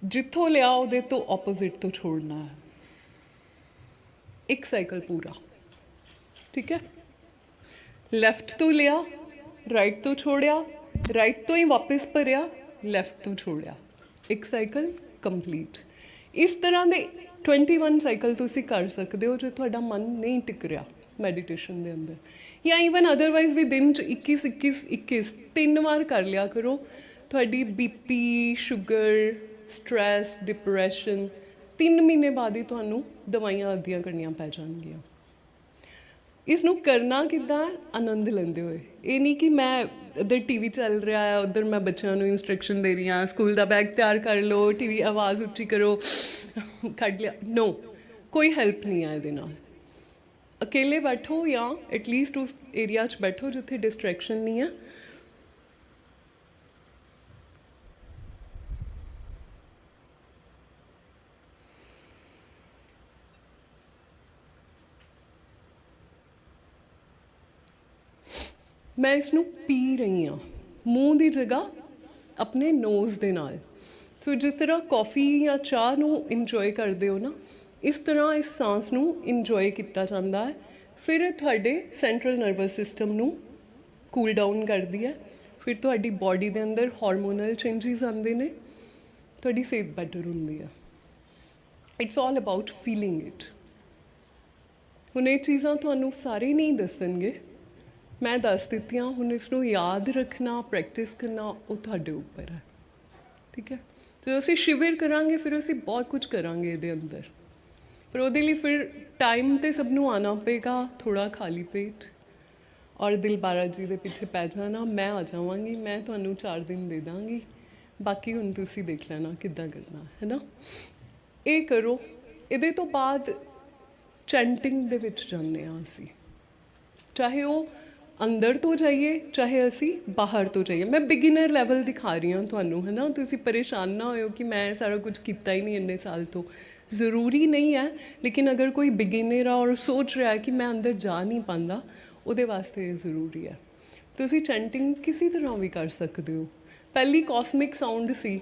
ਜਿੱਥੋਂ ਲਿਆ ਉਹਦੇ ਤੋਂ ਆਪੋਜ਼ਿਟ ਤੋਂ ਛੋੜਨਾ ਹੈ। ਇੱਕ ਸਾਈਕਲ ਪੂਰਾ। ਠੀਕ ਹੈ, ਲੈਫਟ ਤੋਂ ਲਿਆ, ਰਾਈਟ ਤੋਂ ਛੋੜਿਆ, ਰਾਈਟ ਤੋਂ ਹੀ ਵਾਪਸ ਭਰਿਆ, ਲੈਫਟ ਤੋਂ ਛੋੜਿਆ, ਇੱਕ ਸਾਈਕਲ ਕੰਪਲੀਟ। ਇਸ ਤਰ੍ਹਾਂ ਦੇ 21 ਸਾਈਕਲ ਤੁਸੀਂ ਕਰ ਸਕਦੇ ਹੋ ਜੇ ਤੁਹਾਡਾ ਮਨ ਨਹੀਂ ਟਿਕ ਰਿਹਾ ਮੈਡੀਟੇਸ਼ਨ ਦੇ ਅੰਦਰ, ਜਾਂ ਈਵਨ ਅਦਰਵਾਈਜ਼ ਵੀ ਦਿਨ 'ਚ 21 3 ਵਾਰ ਕਰ ਲਿਆ ਕਰੋ। ਤੁਹਾਡੀ ਬੀਪੀ, ਸ਼ੂਗਰ, ਸਟ੍ਰੈਸ, ਡਿਪਰੈਸ਼ਨ 3 ਮਹੀਨੇ ਬਾਅਦ ਹੀ ਤੁਹਾਨੂੰ ਦਵਾਈਆਂ ਅੱਧੀਆਂ ਕਰਨੀਆਂ ਪੈ ਜਾਣਗੀਆਂ। ਇਸ ਨੂੰ ਕਰਨਾ ਕਿੱਦਾਂ? ਆਨੰਦ ਲੈਂਦੇ ਹੋਏ। ਇਹ ਨਹੀਂ ਕਿ ਮੈਂ ਇੱਧਰ TV ਚੱਲ ਰਿਹਾ ਹੈ, ਉੱਧਰ ਮੈਂ ਬੱਚਿਆਂ ਨੂੰ ਇੰਸਟਰਕਸ਼ਨ ਦੇ ਰਹੀ ਹਾਂ, ਸਕੂਲ ਦਾ ਬੈਗ ਤਿਆਰ ਕਰ ਲਓ, TV ਆਵਾਜ਼ ਉੱਚੀ ਕਰੋ, ਕੱਢ ਲਿਆ। ਨੋ, ਕੋਈ ਹੈਲਪ ਨਹੀਂ ਹੈ ਇਹਦੇ ਨਾਲ। ਅਕੇਲੇ ਬੈਠੋ ਜਾਂ ਐਟਲੀਸਟ ਉਸ ਏਰੀਆ 'ਚ ਬੈਠੋ ਜਿੱਥੇ ਡਿਸਟਰੈਕਸ਼ਨ ਨਹੀਂ ਹੈ। ਮੈਂ ਇਸ ਨੂੰ ਪੀ ਰਹੀ ਹਾਂ ਮੂੰਹ ਦੀ ਜਗ੍ਹਾ ਆਪਣੇ ਨੋਜ਼ ਦੇ ਨਾਲ। ਸੋ ਜਿਸ ਤਰ੍ਹਾਂ ਕੌਫੀ ਜਾਂ ਚਾਹ ਨੂੰ ਇੰਜੋਏ ਕਰਦੇ ਹੋ ਨਾ, ਇਸ ਤਰ੍ਹਾਂ ਇਸ ਸਾਂਸ ਨੂੰ ਇੰਜੋਏ ਕੀਤਾ ਜਾਂਦਾ ਹੈ। ਫਿਰ ਇਹ ਤੁਹਾਡੇ ਸੈਂਟਰਲ ਨਰਵਸ ਸਿਸਟਮ ਨੂੰ ਕੂਲ ਡਾਊਨ ਕਰਦੀ ਹੈ। ਫਿਰ ਤੁਹਾਡੀ ਬਾਡੀ ਦੇ ਅੰਦਰ ਹਾਰਮੋਨਲ ਚੇਂਜਿਸ ਆਉਂਦੇ ਨੇ, ਤੁਹਾਡੀ ਸਿਹਤ ਬੈਟਰ ਹੁੰਦੀ ਹੈ। It's all about feeling it. ਹੁਣ ਇਹ ਚੀਜ਼ਾਂ ਤੁਹਾਨੂੰ ਸਾਰੇ ਨਹੀਂ ਦੱਸਣਗੇ, ਮੈਂ ਦੱਸ ਦਿੱਤੀਆਂ। ਹੁਣ ਇਸ ਨੂੰ ਯਾਦ ਰੱਖਣਾ, ਪ੍ਰੈਕਟਿਸ ਕਰਨਾ, ਉਹ ਤੁਹਾਡੇ ਉੱਪਰ ਹੈ। ਠੀਕ ਹੈ, ਜਦੋਂ ਅਸੀਂ ਸ਼ਿਵਰ ਕਰਾਂਗੇ ਫਿਰ ਅਸੀਂ ਬਹੁਤ ਕੁਝ ਕਰਾਂਗੇ ਇਹਦੇ ਅੰਦਰ, ਪਰ ਉਹਦੇ ਲਈ ਫਿਰ ਟਾਈਮ 'ਤੇ ਸਭ ਨੂੰ ਆਉਣਾ ਪਏਗਾ, ਥੋੜ੍ਹਾ ਖਾਲੀ ਪੇਟ ਔਰ ਦਿਲਬਾਰਾ ਜੀ ਦੇ ਪਿੱਛੇ ਪੈ ਜਾਣਾ। ਮੈਂ ਆ ਜਾਵਾਂਗੀ, ਮੈਂ ਤੁਹਾਨੂੰ 4 ਦਿਨ ਦੇ ਦਾਂਗੀ, ਬਾਕੀ ਹੁਣ ਤੁਸੀਂ ਦੇਖ ਲੈਣਾ ਕਿੱਦਾਂ ਕਰਨਾ ਹੈ ਨਾ। ਇਹ ਕਰੋ। ਇਹਦੇ ਤੋਂ ਬਾਅਦ ਚੈਂਟਿੰਗ ਦੇ ਵਿੱਚ ਜਾਂਦੇ ਹਾਂ ਅਸੀਂ, ਚਾਹੇ ਉਹ ਅੰਦਰ ਤੋਂ ਜਾਈਏ ਚਾਹੇ ਅਸੀਂ ਬਾਹਰ ਤੋਂ ਜਾਈਏ। ਮੈਂ ਬਿਗਿਨਰ ਲੈਵਲ ਦਿਖਾ ਰਹੀ ਹਾਂ ਤੁਹਾਨੂੰ, ਹੈ ਨਾ। ਤੁਸੀਂ ਪਰੇਸ਼ਾਨ ਨਾ ਹੋਇਓ ਕਿ ਮੈਂ ਸਾਰਾ ਕੁਝ ਕੀਤਾ ਹੀ ਨਹੀਂ ਇੰਨੇ ਸਾਲ ਤੋਂ, ਜ਼ਰੂਰੀ ਨਹੀਂ ਹੈ। ਲੇਕਿਨ ਅਗਰ ਕੋਈ ਬਿਗਿਨਰ ਆ ਔਰ ਸੋਚ ਰਿਹਾ ਕਿ ਮੈਂ ਅੰਦਰ ਜਾ ਨਹੀਂ ਪਾਉਂਦਾ, ਉਹਦੇ ਵਾਸਤੇ ਇਹ ਜ਼ਰੂਰੀ ਹੈ। ਤੁਸੀਂ ਚੈਂਟਿੰਗ ਕਿਸੇ ਤਰ੍ਹਾਂ ਵੀ ਕਰ ਸਕਦੇ ਹੋ। ਪਹਿਲੀ ਕਾਸਮਿਕ ਸਾਊਂਡ ਸੀ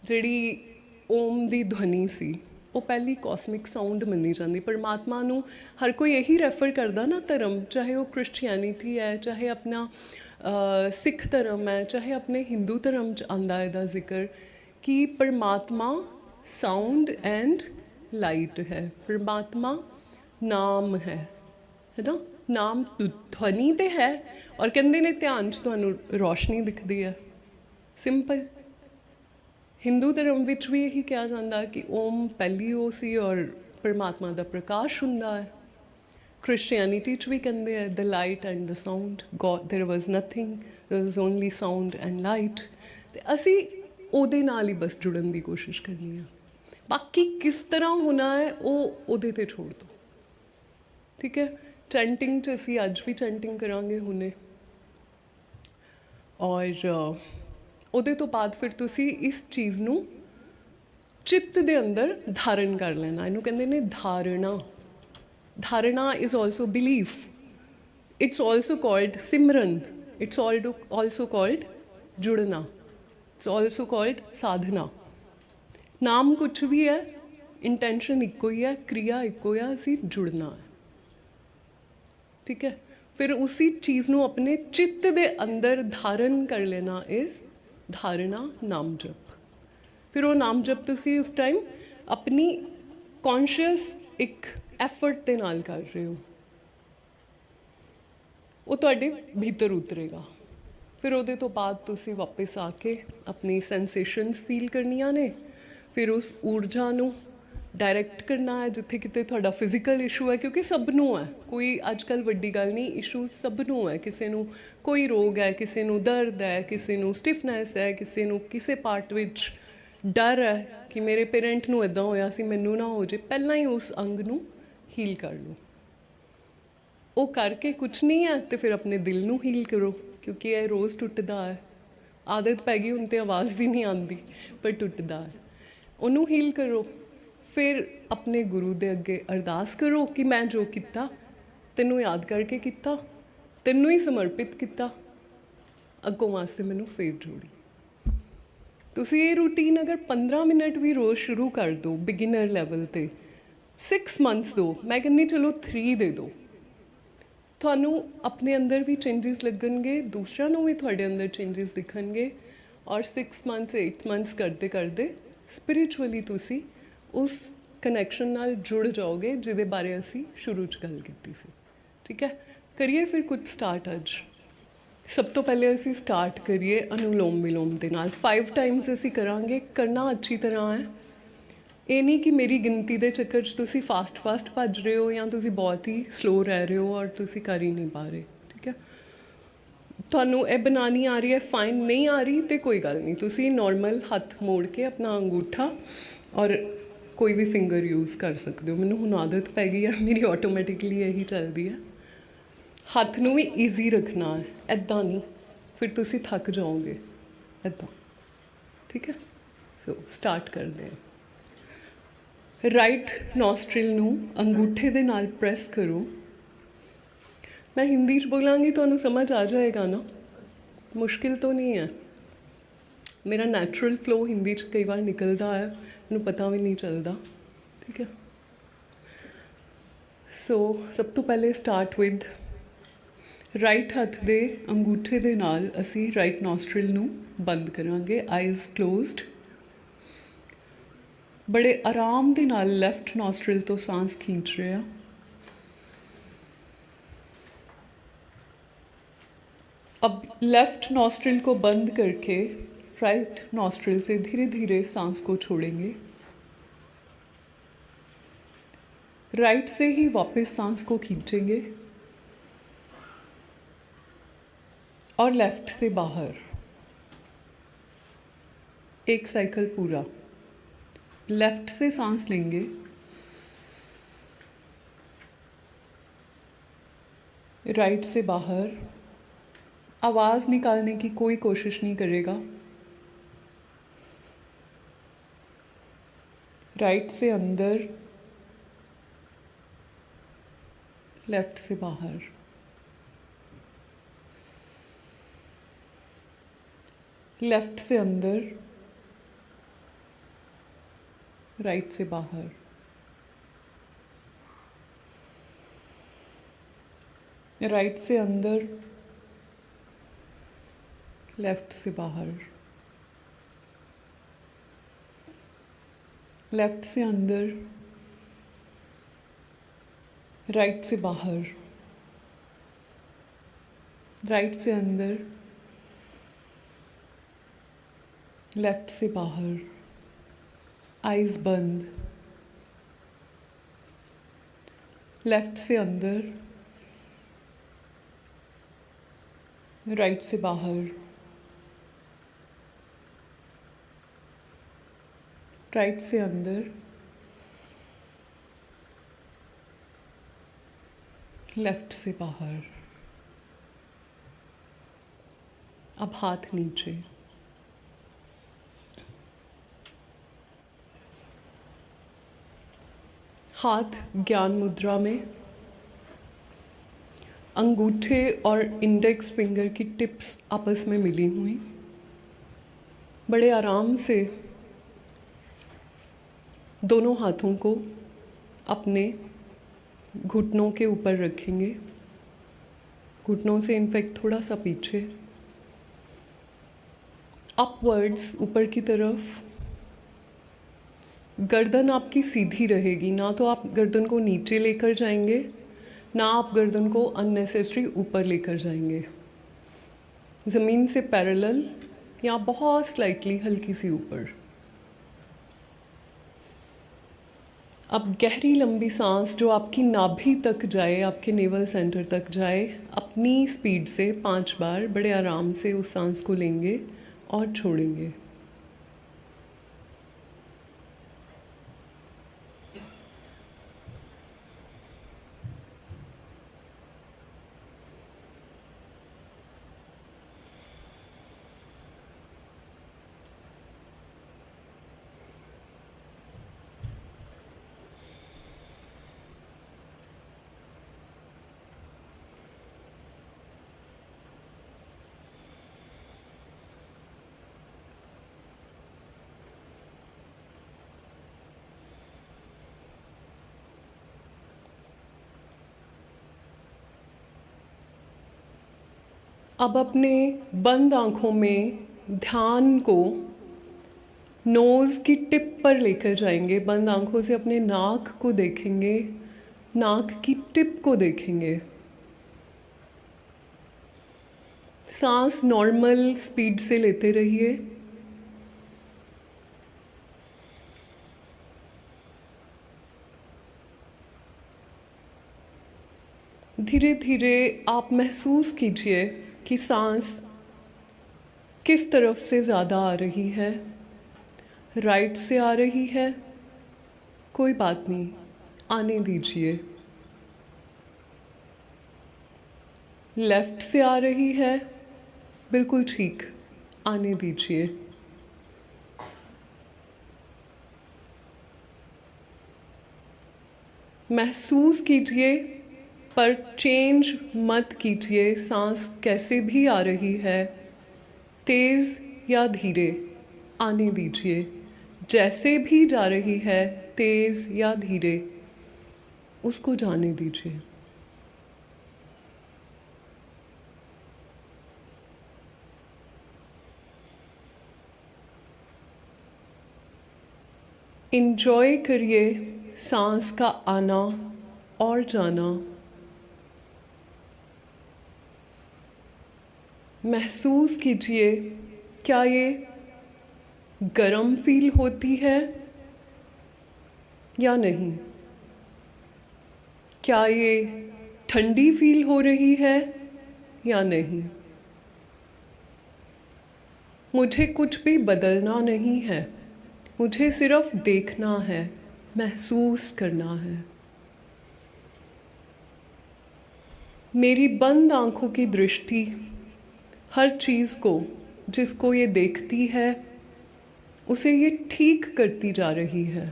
ਜਿਹੜੀ ਓਮ ਦੀ ਧੁਨੀ ਸੀ, ਉਹ ਪਹਿਲੀ ਕਾਸਮਿਕ ਸਾਊਂਡ ਮੰਨੀ ਜਾਂਦੀ। ਪਰਮਾਤਮਾ ਨੂੰ ਹਰ ਕੋਈ ਇਹੀ ਰੈਫਰ ਕਰਦਾ ਨਾ, ਧਰਮ, ਚਾਹੇ ਉਹ ਕ੍ਰਿਸਚੀਅਨਿਟੀ ਹੈ, ਚਾਹੇ ਆਪਣਾ ਸਿੱਖ ਧਰਮ ਹੈ, ਚਾਹੇ ਆਪਣੇ ਹਿੰਦੂ ਧਰਮ 'ਚ ਆਉਂਦਾ ਇਹਦਾ ਜ਼ਿਕਰ ਕਿ ਪਰਮਾਤਮਾ ਸਾਊਂਡ ਐਂਡ ਲਾਈਟ ਹੈ। ਪਰਮਾਤਮਾ ਨਾਮ ਹੈ ਨਾ। ਨਾਮ ਧੁਨੀ ਤੇ ਹੈ, ਔਰ ਕਹਿੰਦੇ ਨੇ ਧਿਆਨ 'ਚ ਤੁਹਾਨੂੰ ਰੋਸ਼ਨੀ ਦਿਖਦੀ ਹੈ। ਸਿੰਪਲ। ਹਿੰਦੂ ਧਰਮ ਵਿੱਚ ਵੀ ਇਹੀ ਕਿਹਾ ਜਾਂਦਾ ਕਿ ਓਮ ਪਹਿਲੀ ਉਹ ਸੀ ਔਰ ਪਰਮਾਤਮਾ ਦਾ ਪ੍ਰਕਾਸ਼ ਹੁੰਦਾ ਹੈ। ਕ੍ਰਿਸਚੀਅਨਿਟੀ 'ਚ ਵੀ ਕਹਿੰਦੇ ਹੈ the light and the sound, God there was nothing, there was only sound and light. ਅਤੇ ਅਸੀਂ ਉਹਦੇ ਨਾਲ ਹੀ ਬਸ ਜੁੜਨ ਦੀ ਕੋਸ਼ਿਸ਼ ਕਰਨੀ ਆ। ਬਾਕੀ ਕਿਸ ਤਰ੍ਹਾਂ ਹੋਣਾ ਹੈ ਉਹ ਉਹਦੇ 'ਤੇ ਛੋੜ ਦਿਓ, ਠੀਕ ਹੈ। ਚੈਂਟਿੰਗ 'ਚ ਅਸੀਂ ਅੱਜ ਵੀ ਚੈਂਟਿੰਗ ਕਰਾਂਗੇ ਹੁਣੇ, ਔਰ ਉਹਦੇ ਤੋਂ ਬਾਅਦ ਫਿਰ ਤੁਸੀਂ ਇਸ ਚੀਜ਼ ਨੂੰ ਚਿੱਤ ਦੇ ਅੰਦਰ ਧਾਰਨ ਕਰ ਲੈਣਾ। ਇਹਨੂੰ ਕਹਿੰਦੇ ਨੇ ਧਾਰਨਾ। ਧਾਰਨਾ is also belief, it's also called Simran, it's also called ਜੁੜਨਾ, ਇਟਸ ਆਲਸੋ ਕਾਲਡ ਸਾਧਨਾ। ਨਾਮ ਕੁਛ ਵੀ ਹੈ, ਇੰਟੈਂਸ਼ਨ ਇੱਕੋ ਹੀ ਹੈ, ਕ੍ਰਿਆ ਇੱਕੋ ਹੈ, ਅਸੀਂ ਜੁੜਨਾ ਹੈ, ਠੀਕ ਹੈ। ਫਿਰ ਉसी ਚੀਜ਼ ਨੂੰ ਆਪਣੇ ਚਿੱਤ ਦੇ ਅੰਦਰ ਧਾਰਨ ਕਰ ਲੈਣਾ ਇਜ਼ ਧਾਰਨਾ, ਨਾਮ ਜਪ। ਫਿਰ ਉਹ ਨਾਮ ਜਪ ਤੁਸੀਂ ਉਸ ਟਾਈਮ ਆਪਣੀ ਕੌਨਸ਼ੀਅਸ ਇੱਕ ਐਫਰਟ ਦੇ ਨਾਲ ਕਰ ਰਹੇ ਹੋ, ਉਹ ਤੁਹਾਡੇ ਭੀਤਰ ਉਤਰੇਗਾ। ਫਿਰ ਉਹਦੇ ਤੋਂ ਬਾਅਦ ਤੁਸੀਂ ਵਾਪਸ ਆ ਕੇ ਆਪਣੀ ਸੈਂਸੇਸ਼ਨਸ ਫੀਲ ਕਰਨੀਆਂ ਨੇ। ਫਿਰ ਉਸ ਊਰਜਾ ਨੂੰ ਡਾਇਰੈਕਟ ਕਰਨਾ ਹੈ ਜਿੱਥੇ ਕਿਤੇ ਤੁਹਾਡਾ ਫਿਜ਼ੀਕਲ ਇਸ਼ੂ ਹੈ, ਕਿਉਂਕਿ ਸਭ ਨੂੰ ਹੈ, ਕੋਈ ਅੱਜ ਕੱਲ੍ਹ ਵੱਡੀ ਗੱਲ ਨਹੀਂ, ਇਸ਼ੂ ਸਭ ਨੂੰ ਹੈ। ਕਿਸੇ ਨੂੰ ਕੋਈ ਰੋਗ ਹੈ, ਕਿਸੇ ਨੂੰ ਦਰਦ ਹੈ, ਕਿਸੇ ਨੂੰ ਸਟਿਫਨੈਸ ਹੈ, ਕਿਸੇ ਨੂੰ ਕਿਸੇ ਪਾਰਟ ਵਿੱਚ ਡਰ ਹੈ ਕਿ ਮੇਰੇ ਪੇਰੈਂਟ ਨੂੰ ਇੱਦਾਂ ਹੋਇਆ ਸੀ, ਮੈਨੂੰ ਨਾ ਹੋ ਜੇ। ਪਹਿਲਾਂ ਹੀ ਉਸ ਅੰਗ ਨੂੰ ਹੀਲ ਕਰ ਲਓ। ਉਹ ਕਰਕੇ ਕੁਛ ਨਹੀਂ ਹੈ ਅਤੇ ਫਿਰ ਆਪਣੇ ਦਿਲ ਨੂੰ ਹੀਲ ਕਰੋ, ਕਿਉਂਕਿ ਇਹ ਰੋਜ਼ ਟੁੱਟਦਾ ਹੈ। ਆਦਤ ਪੈ ਗਈ ਹੁਣ ਤਾਂ ਆਵਾਜ਼ ਵੀ ਨਹੀਂ ਆਉਂਦੀ, ਪਰ ਟੁੱਟਦਾ ਹੈ। ਉਹਨੂੰ ਹੀਲ ਕਰੋ। ਫਿਰ ਆਪਣੇ ਗੁਰੂ ਦੇ ਅੱਗੇ ਅਰਦਾਸ ਕਰੋ ਕਿ ਮੈਂ ਜੋ ਕੀਤਾ ਤੈਨੂੰ ਯਾਦ ਕਰਕੇ ਕੀਤਾ, ਤੈਨੂੰ ਹੀ ਸਮਰਪਿਤ ਕੀਤਾ, ਅੱਗੋਂ ਵਾਸਤੇ ਮੈਨੂੰ ਫਿਰ ਜੋੜੀ। ਤੁਸੀਂ ਇਹ ਰੂਟੀਨ ਅਗਰ 15 ਮਿੰਟ ਵੀ ਰੋਜ਼ ਸ਼ੁਰੂ ਕਰ ਦਿਓ ਬਿਗਿਨਰ ਲੈਵਲ 'ਤੇ, 6 ਮੰਥਸ ਦਿਓ, ਮੈਂ ਕਹਿੰਦੀ ਚਲੋ 3 ਦੇ ਦਿਓ, ਤੁਹਾਨੂੰ ਆਪਣੇ ਅੰਦਰ ਵੀ ਚੇਂਜਿਸ ਲੱਗਣਗੇ, ਦੂਸਰਿਆਂ ਨੂੰ ਵੀ ਤੁਹਾਡੇ ਅੰਦਰ ਚੇਂਜਿਸ ਦਿਖਣਗੇ। ਔਰ 6 ਮੰਥਸ 8 ਮੰਥਸ ਕਰਦੇ ਕਰਦੇ ਸਪਿਰਿਚੁਅਲੀ ਤੁਸੀਂ ਉਸ ਕਨੈਕਸ਼ਨ ਨਾਲ ਜੁੜ ਜਾਓਗੇ ਜਿਹਦੇ ਬਾਰੇ ਅਸੀਂ ਸ਼ੁਰੂ 'ਚ ਗੱਲ ਕੀਤੀ ਸੀ, ਠੀਕ ਹੈ। ਕਰੀਏ ਫਿਰ ਕੁਝ ਸਟਾਰਟ ਅੱਜ। ਸਭ ਤੋਂ ਪਹਿਲੇ ਅਸੀਂ ਸਟਾਰਟ ਕਰੀਏ ਅਨੁਲੋਮ ਵਿਲੋਮ ਦੇ ਨਾਲ। 5 ਟਾਈਮਸ ਅਸੀਂ ਕਰਾਂਗੇ। ਕਰਨਾ ਅੱਛੀ ਤਰ੍ਹਾਂ ਹੈ। ਇਹ ਨਹੀਂ ਕਿ ਮੇਰੀ ਗਿਣਤੀ ਦੇ ਚੱਕਰ 'ਚ ਤੁਸੀਂ ਫਾਸਟ ਭੱਜ ਰਹੇ ਹੋ ਜਾਂ ਤੁਸੀਂ ਬਹੁਤ ਹੀ ਸਲੋ ਰਹਿ ਰਹੇ ਹੋ ਔਰ ਤੁਸੀਂ ਕਰ ਹੀ ਨਹੀਂ ਪਾ ਰਹੇ, ਠੀਕ ਹੈ। ਤੁਹਾਨੂੰ ਇਹ ਬਣਾਉਣੀ ਆ ਰਹੀ ਹੈ, ਫਾਈਨ। ਨਹੀਂ ਆ ਰਹੀ ਤਾਂ ਕੋਈ ਗੱਲ ਨਹੀਂ, ਤੁਸੀਂ ਨੋਰਮਲ ਹੱਥ ਮੋੜ ਕੇ ਆਪਣਾ ਅੰਗੂਠਾ ਔਰ ਕੋਈ ਵੀ ਫਿੰਗਰ ਯੂਜ਼ ਕਰ ਸਕਦੇ ਹੋ। ਮੈਨੂੰ ਹੁਣ ਆਦਤ ਪੈ ਗਈ ਹੈ, ਮੇਰੀ ਆਟੋਮੈਟਿਕਲੀ ਇਹੀ ਚੱਲਦੀ ਹੈ। ਹੱਥ ਨੂੰ ਵੀ ਈਜ਼ੀ ਰੱਖਣਾ ਹੈ, ਇੱਦਾਂ ਨਹੀਂ, ਫਿਰ ਤੁਸੀਂ ਥੱਕ ਜਾਓਗੇ ਇੱਦਾਂ, ਠੀਕ ਹੈ। ਸੋ ਸਟਾਰਟ ਕਰਦੇ ਹਾਂ। ਰਾਈਟ ਨੋਸਟ੍ਰਿਲ ਨੂੰ ਅੰਗੂਠੇ ਦੇ ਨਾਲ ਪ੍ਰੈਸ ਕਰੋ। ਮੈਂ ਹਿੰਦੀ 'ਚ ਬੋਲਾਂਗੀ, ਤੁਹਾਨੂੰ ਸਮਝ ਆ ਜਾਏਗਾ ਨਾ, ਮੁਸ਼ਕਿਲ ਤਾਂ ਨਹੀਂ ਹੈ। ਮੇਰਾ ਨੈਚੁਰਲ ਫਲੋ ਹਿੰਦੀ 'ਚ ਕਈ ਵਾਰ ਨਿਕਲਦਾ ਹੈ, ਮੈਨੂੰ ਪਤਾ ਵੀ ਨਹੀਂ ਚੱਲਦਾ, ਠੀਕ ਹੈ। ਸੋ ਸਭ ਤੋਂ ਪਹਿਲੇ ਸਟਾਰਟ ਵਿਦ ਰਾਈਟ ਹੱਥ ਦੇ ਅੰਗੂਠੇ ਦੇ ਨਾਲ ਅਸੀਂ ਰਾਈਟ ਨੋਸਟ੍ਰਿਲ ਨੂੰ ਬੰਦ ਕਰਾਂਗੇ, ਆਈਜ਼ ਕਲੋਜ਼ਡ। बड़े आराम के नाल लेफ्ट नॉस्ट्रिल तो सांस खींच रहे हैं। अब लेफ्ट नॉस्ट्रिल को बंद करके राइट नॉस्ट्रिल से धीरे धीरे सांस को छोड़ेंगे। राइट से ही वापस सांस को खींचेंगे और लेफ्ट से बाहर एक साइकिल पूरा। लेफ्ट से सांस लेंगे, राइट से बाहर, आवाज़ निकालने की कोई कोशिश नहीं करेगा। राइट से अंदर, लेफ्ट से बाहर। लेफ्ट से अंदर, राइट से बाहर। राइट से अंदर, लेफ्ट से बाहर। लेफ्ट से अंदर, राइट से बाहर। राइट से अंदर, लेफ्ट से बाहर। आइज बंद। लेफ्ट से अंदर, राइट से बाहर। राइट से अंदर, लेफ्ट से बाहर। अब हाथ नीचे। हाथ ज्ञान मुद्रा में। अंगूठे और इंडेक्स फिंगर की टिप्स आपस में मिली हुई। बड़े आराम से दोनों हाथों को अपने घुटनों के ऊपर रखेंगे, घुटनों से इनफैक्ट थोड़ा सा पीछे, अपवर्ड्स, ऊपर की तरफ। गर्दन आपकी सीधी रहेगी, ना तो आप गर्दन को नीचे लेकर जाएंगे, ना आप गर्दन को अननेसेसरी ऊपर लेकर जाएंगे। ज़मीन से पैरेलल या बहुत स्लाइटली हल्की सी ऊपर। अब गहरी लंबी सांस जो आपकी नाभि तक जाए, आपके नेवल सेंटर तक जाए, अपनी स्पीड से 5 बार बड़े आराम से उस सांस को लेंगे और छोड़ेंगे। अब अपने बंद आँखों में ध्यान को नोज़ की टिप पर लेकर जाएंगे। बंद आँखों से अपने नाक को देखेंगे, नाक की टिप को देखेंगे। सांस नॉर्मल स्पीड से लेते रहिए। धीरे धीरे आप महसूस कीजिए कि सांस किस तरफ से ज़्यादा आ रही है। राइट से आ रही है, कोई बात नहीं, आने दीजिए। लेफ्ट से आ रही है, बिल्कुल ठीक, आने दीजिए। महसूस कीजिए पर चेंज मत कीजिए। सांस कैसे भी आ रही है, तेज़ या धीरे, आने दीजिए। जैसे भी जा रही है, तेज़ या धीरे, उसको जाने दीजिए। इंजॉय करिए सांस का आना और जाना। महसूस कीजिए क्या ये गरम फील होती है या नहीं, क्या ये ठंडी फील हो रही है या नहीं। मुझे कुछ भी बदलना नहीं है, मुझे सिर्फ देखना है, महसूस करना है। मेरी बंद आँखों की दृष्टि हर चीज़ को जिसको ये देखती है उसे ये ठीक करती जा रही है।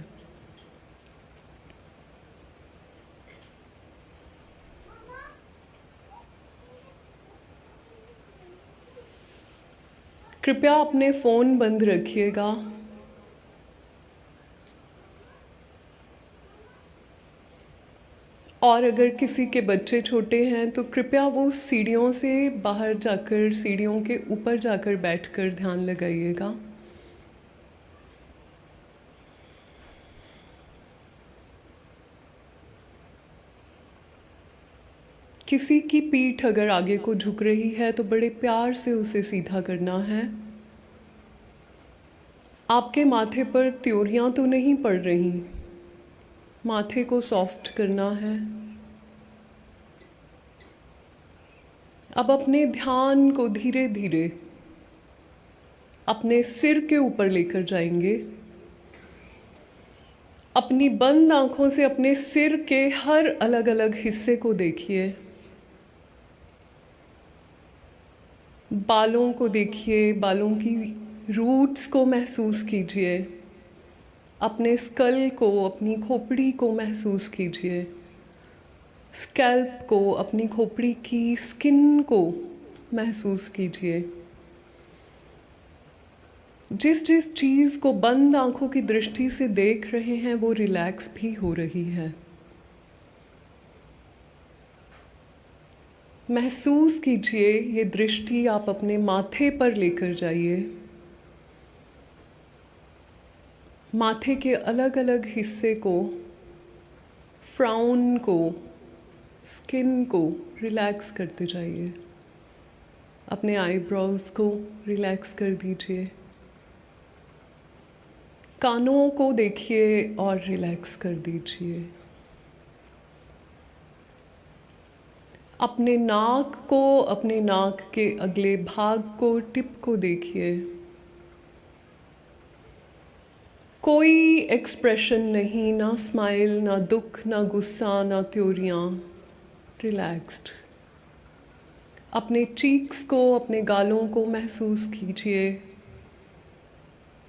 कृपया अपने फ़ोन बंद रखिएगा। और अगर किसी के बच्चे छोटे हैं तो कृपया वो सीढ़ियों से बाहर जाकर, सीढ़ियों के ऊपर जाकर बैठकर ध्यान लगाइएगा। किसी की पीठ अगर आगे को झुक रही है तो बड़े प्यार से उसे सीधा करना है। आपके माथे पर त्योरियां तो नहीं पड़ रही, माथे को सॉफ्ट करना है। अब अपने ध्यान को धीरे धीरे अपने सिर के ऊपर लेकर जाएंगे। अपनी बंद आंखों से अपने सिर के हर अलग अलग हिस्से को देखिए। बालों को देखिए, बालों की रूट्स को महसूस कीजिए। अपने स्कल को, अपनी खोपड़ी को महसूस कीजिए। स्कैल्प को, अपनी खोपड़ी की स्किन को महसूस कीजिए। जिस जिस चीज़ को बंद आंखों की दृष्टि से देख रहे हैं वो रिलैक्स भी हो रही है। महसूस कीजिए ये दृष्टि आप अपने माथे पर लेकर जाइए। माथे के अलग अलग हिस्से को, फ्राउन को, स्किन को रिलैक्स करते जाइए। अपने आईब्रोज को रिलैक्स कर दीजिए। कानों को देखिए और रिलैक्स कर दीजिए। अपने नाक को, अपने नाक के अगले भाग को, टिप को देखिए। कोई एक्सप्रेशन नहीं, ना स्माइल, ना दुख, ना गुस्सा, ना त्योरियां। रिलैक्स्ड। अपने चीक्स को, अपने गालों को महसूस कीजिए।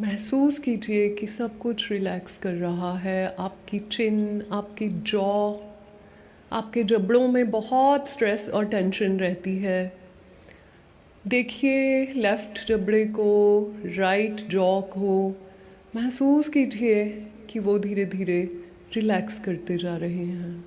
महसूस कीजिए कि सब कुछ रिलैक्स कर रहा है। आपकी चिन, आपकी जॉ, आपके जबड़ों में बहुत स्ट्रेस और टेंशन रहती है। देखिए लेफ़्ट जबड़े को, राइट जॉ को। महसूस कीजिए कि वो धीरे धीरे रिलैक्स करते जा रहे हैं।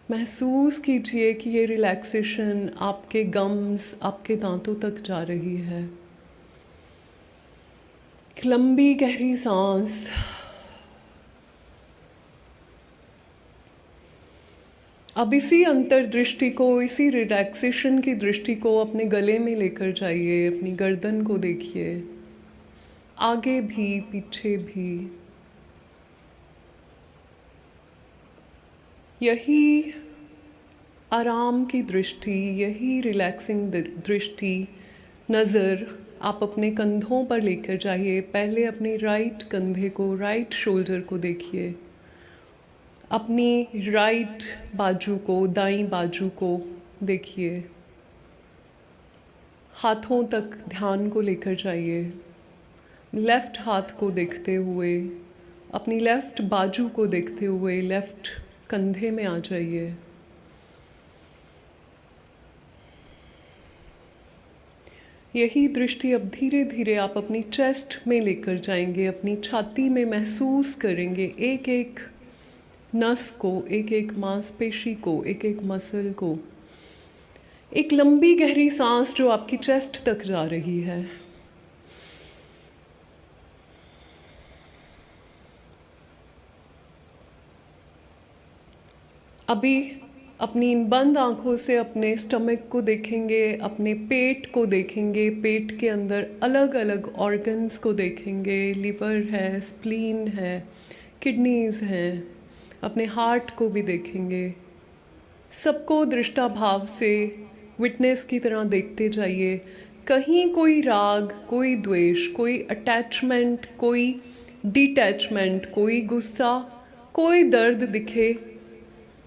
महसूस कीजिए कि ये रिलैक्सेशन आपके गम्स, आपके दांतों तक जा रही है। एक लंबी गहरी सांस। अब इसी अंतर्दृष्टि को, इसी रिलैक्सेशन की दृष्टि को अपने गले में लेकर जाइए। अपनी गर्दन को देखिए, आगे भी पीछे भी। यही आराम की दृष्टि, यही रिलैक्सिंग दृष्टि, नज़र आप अपने कंधों पर लेकर जाइए। पहले अपनी राइट कंधे को, राइट शोल्डर को देखिए। अपनी राइट बाजू को, दाईं बाजू को देखिए। हाथों तक ध्यान को लेकर जाइए। लेफ़्ट हाथ को देखते हुए, अपनी लेफ़्ट बाजू को देखते हुए लेफ़्ट कंधे में आ जाइए। यही दृष्टि अब धीरे धीरे आप अपनी चेस्ट में लेकर जाएंगे। अपनी छाती में महसूस करेंगे एक एक नस को, एक एक मांसपेशी को, एक एक मसल को। एक लंबी गहरी सांस जो आपकी चेस्ट तक जा रही है। अभी अपनी इन बंद आंखों से अपने स्टमक को देखेंगे, अपने पेट को देखेंगे। पेट के अंदर अलग अलग ऑर्गन्स को देखेंगे। लिवर है, स्प्लीन है, किडनीज हैं। अपने हार्ट को भी देखेंगे। सबको दृष्टाभाव से विटनेस की तरह देखते जाइए। कहीं कोई राग, कोई द्वेष, कोई अटैचमेंट, कोई डिटैचमेंट, कोई गुस्सा, कोई दर्द दिखे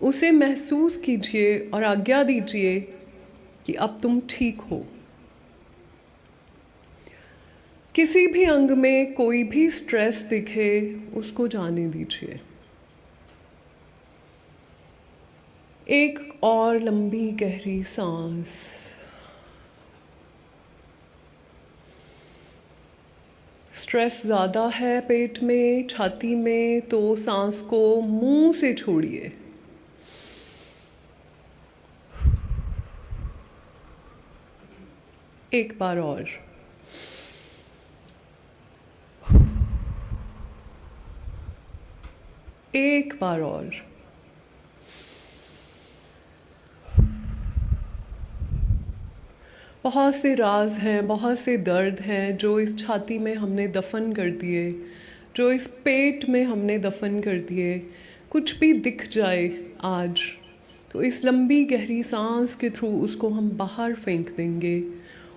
उसे महसूस कीजिए और आज्ञा दीजिए कि अब तुम ठीक हो। किसी भी अंग में कोई भी स्ट्रेस दिखे, उसको जाने दीजिए। एक और लंबी गहरी सांस। स्ट्रेस ज़्यादा है पेट में, छाती में, तो सांस को मुंह से छोड़िए। एक बार और। एक बार और। बहुत से राज हैं, बहुत से दर्द हैं जो इस छाती में हमने दफन कर दिए, जो इस पेट में हमने दफन कर दिए। कुछ भी दिख जाए आज, तो इस लंबी गहरी सांस के थ्रू उसको हम बाहर फेंक देंगे,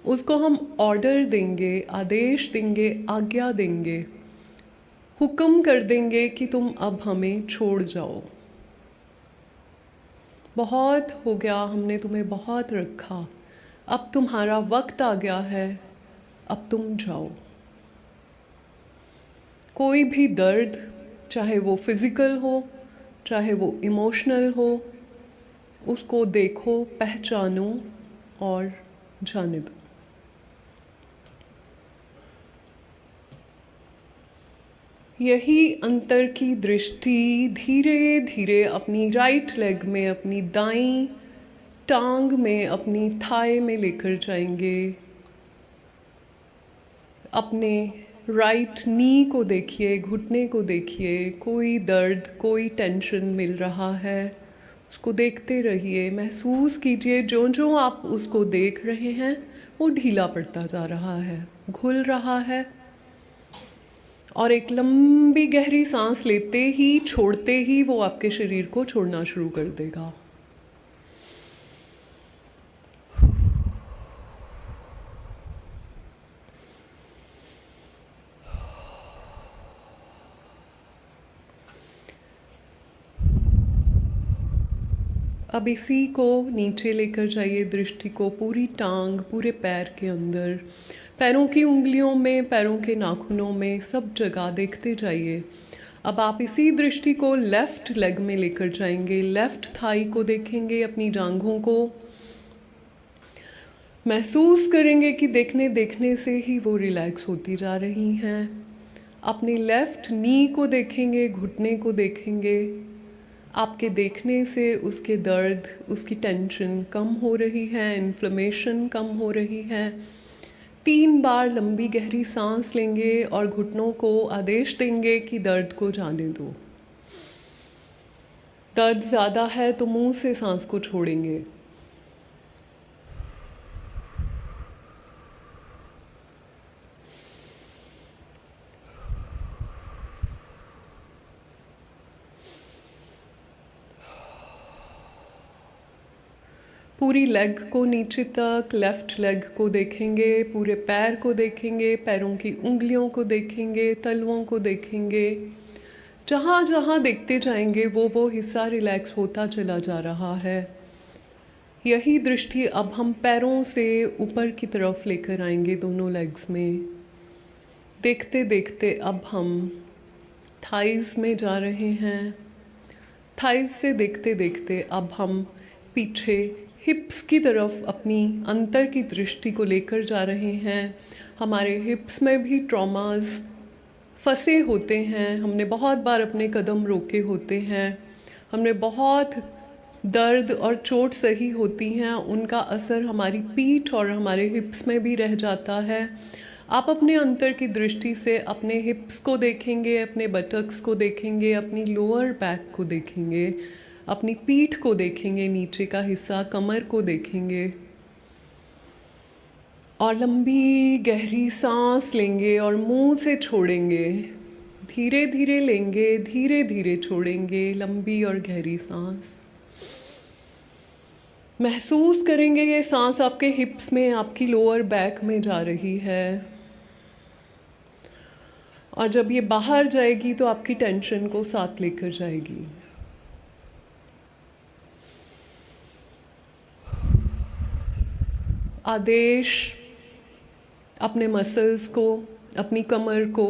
उसको हम ऑर्डर देंगे, आदेश देंगे, आज्ञा देंगे, हुक्म कर देंगे कि तुम अब हमें छोड़ जाओ। बहुत हो गया, हमने तुम्हें बहुत रखा, अब तुम्हारा वक्त आ गया है, अब तुम जाओ। कोई भी दर्द, चाहे वो फिज़िकल हो, चाहे वो इमोशनल हो, उसको देखो, पहचानो और जाने दो। यही अंतर की दृष्टि धीरे धीरे अपनी राइट लेग में, अपनी दाईं टांग में, अपनी थाई में लेकर जाएंगे। अपने राइट नी को देखिए, घुटने को देखिए, कोई दर्द, कोई टेंशन मिल रहा है, उसको देखते रहिए, महसूस कीजिए। जो जो आप उसको देख रहे हैं वो ढीला पड़ता जा रहा है, घुल रहा है। और एक लंबी गहरी सांस लेते ही, छोड़ते ही वो आपके शरीर को छोड़ना शुरू कर देगा। अब इसी को नीचे लेकर जाइए, दृष्टि को पूरी टांग, पूरे पैर के अंदर, पैरों की उंगलियों में, पैरों के नाखूनों में, सब जगह देखते जाइए। अब आप इसी दृष्टि को लेफ़्ट लेग में लेकर जाएंगे, लेफ़्ट थाई को देखेंगे, अपनी जांघों को महसूस करेंगे कि देखने देखने से ही वो रिलैक्स होती जा रही हैं। अपनी लेफ़्ट नी को देखेंगे, घुटने को देखेंगे। आपके देखने से उसके दर्द, उसकी टेंशन कम हो रही है, इन्फ्लेमेशन कम हो रही है। 3 बार लंबी गहरी सांस लेंगे और घुटनों को आदेश देंगे कि दर्द को जाने दो। दर्द ज़्यादा है तो मुंह से सांस को छोड़ेंगे। पूरी लेग को नीचे तक, लेफ़्ट लेग को देखेंगे, पूरे पैर को देखेंगे, पैरों की उंगलियों को देखेंगे, तलवों को देखेंगे। जहाँ जहाँ देखते जाएंगे वो हिस्सा रिलैक्स होता चला जा रहा है। यही दृष्टि अब हम पैरों से ऊपर की तरफ लेकर आएंगे, दोनों लेग्स में। देखते देखते अब हम थाइज़ में जा रहे हैं। थाइज़ से देखते देखते अब हम पीछे हिप्स की तरफ अपनी अंतर की दृष्टि को लेकर जा रहे हैं। हमारे हिप्स में भी ट्रॉमास फंसे होते हैं, हमने बहुत बार अपने कदम रोके होते हैं, हमने बहुत दर्द और चोट सही होती हैं, उनका असर हमारी पीठ और हमारे हिप्स में भी रह जाता है। आप अपने अंतर की दृष्टि से अपने हिप्स को देखेंगे, अपने बटक्स को देखेंगे, अपनी लोअर बैक को देखेंगे, अपनी पीठ को देखेंगे, नीचे का हिस्सा कमर को देखेंगे। और लंबी गहरी सांस लेंगे और मुंह से छोड़ेंगे। धीरे धीरे लेंगे, धीरे धीरे छोड़ेंगे, लंबी और गहरी सांस। महसूस करेंगे ये सांस आपके हिप्स में, आपकी लोअर बैक में जा रही है। और जब ये बाहर जाएगी तो आपकी टेंशन को साथ लेकर जाएगी। आदेश अपने मसल्स को, अपनी कमर को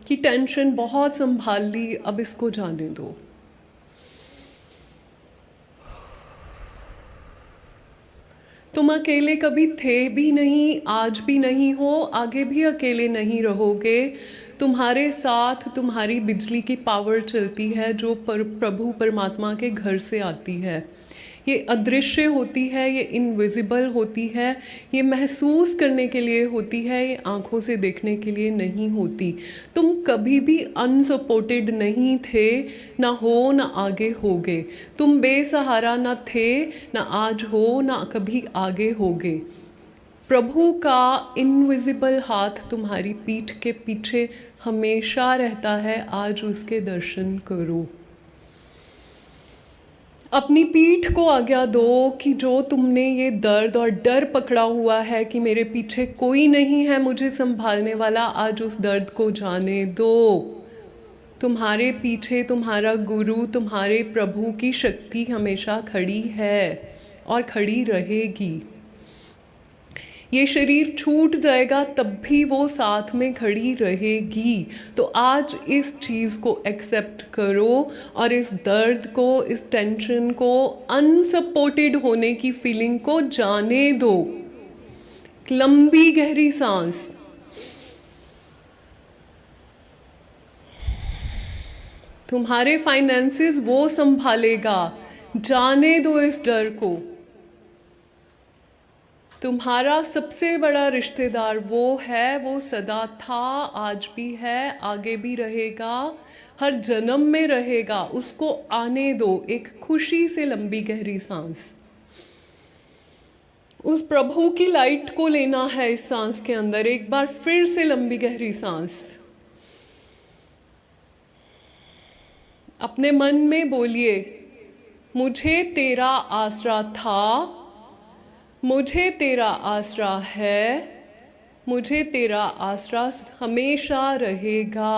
कि टेंशन बहुत संभाल ली, अब इसको जाने दो। तुम अकेले कभी थे भी नहीं, आज भी नहीं हो, आगे भी अकेले नहीं रहोगे। तुम्हारे साथ तुम्हारी बिजली की पावर चलती है जो प्रभु परमात्मा के घर से आती है। ये अदृश्य होती है, ये इनविजिबल होती है, ये महसूस करने के लिए होती है, ये आँखों से देखने के लिए नहीं होती। तुम कभी भी अनसपोर्टेड नहीं थे, ना हो ना आगे होगे। तुम बेसहारा ना थे, ना आज हो ना कभी आगे होगे। प्रभु का इनविजिबल हाथ तुम्हारी पीठ के पीछे हमेशा रहता है, आज उसके दर्शन करो। अपनी पीठ को आज्ञा दो कि जो तुमने ये दर्द और डर पकड़ा हुआ है कि मेरे पीछे कोई नहीं है मुझे संभालने वाला, आज उस दर्द को जाने दो। तुम्हारे पीछे तुम्हारा गुरु, तुम्हारे प्रभु की शक्ति हमेशा खड़ी है और खड़ी रहेगी। ये शरीर छूट जाएगा तब भी वो साथ में खड़ी रहेगी। तो आज इस चीज़ को एक्सेप्ट करो और इस दर्द को, इस टेंशन को, अनसपोर्टेड होने की फीलिंग को जाने दो। लंबी गहरी सांस। तुम्हारे फाइनेंसेस वो संभालेगा, जाने दो इस डर को। तुम्हारा सबसे बड़ा रिश्तेदार वो है, वो सदा था, आज भी है, आगे भी रहेगा, हर जन्म में रहेगा। उसको आने दो। एक खुशी से लंबी गहरी सांस। उस प्रभु की लाइट को लेना है इस सांस के अंदर। एक बार फिर से लंबी गहरी सांस। अपने मन में बोलिए, मुझे तेरा आसरा था, मुझे तेरा आसरा है, मुझे तेरा आसरा हमेशा रहेगा।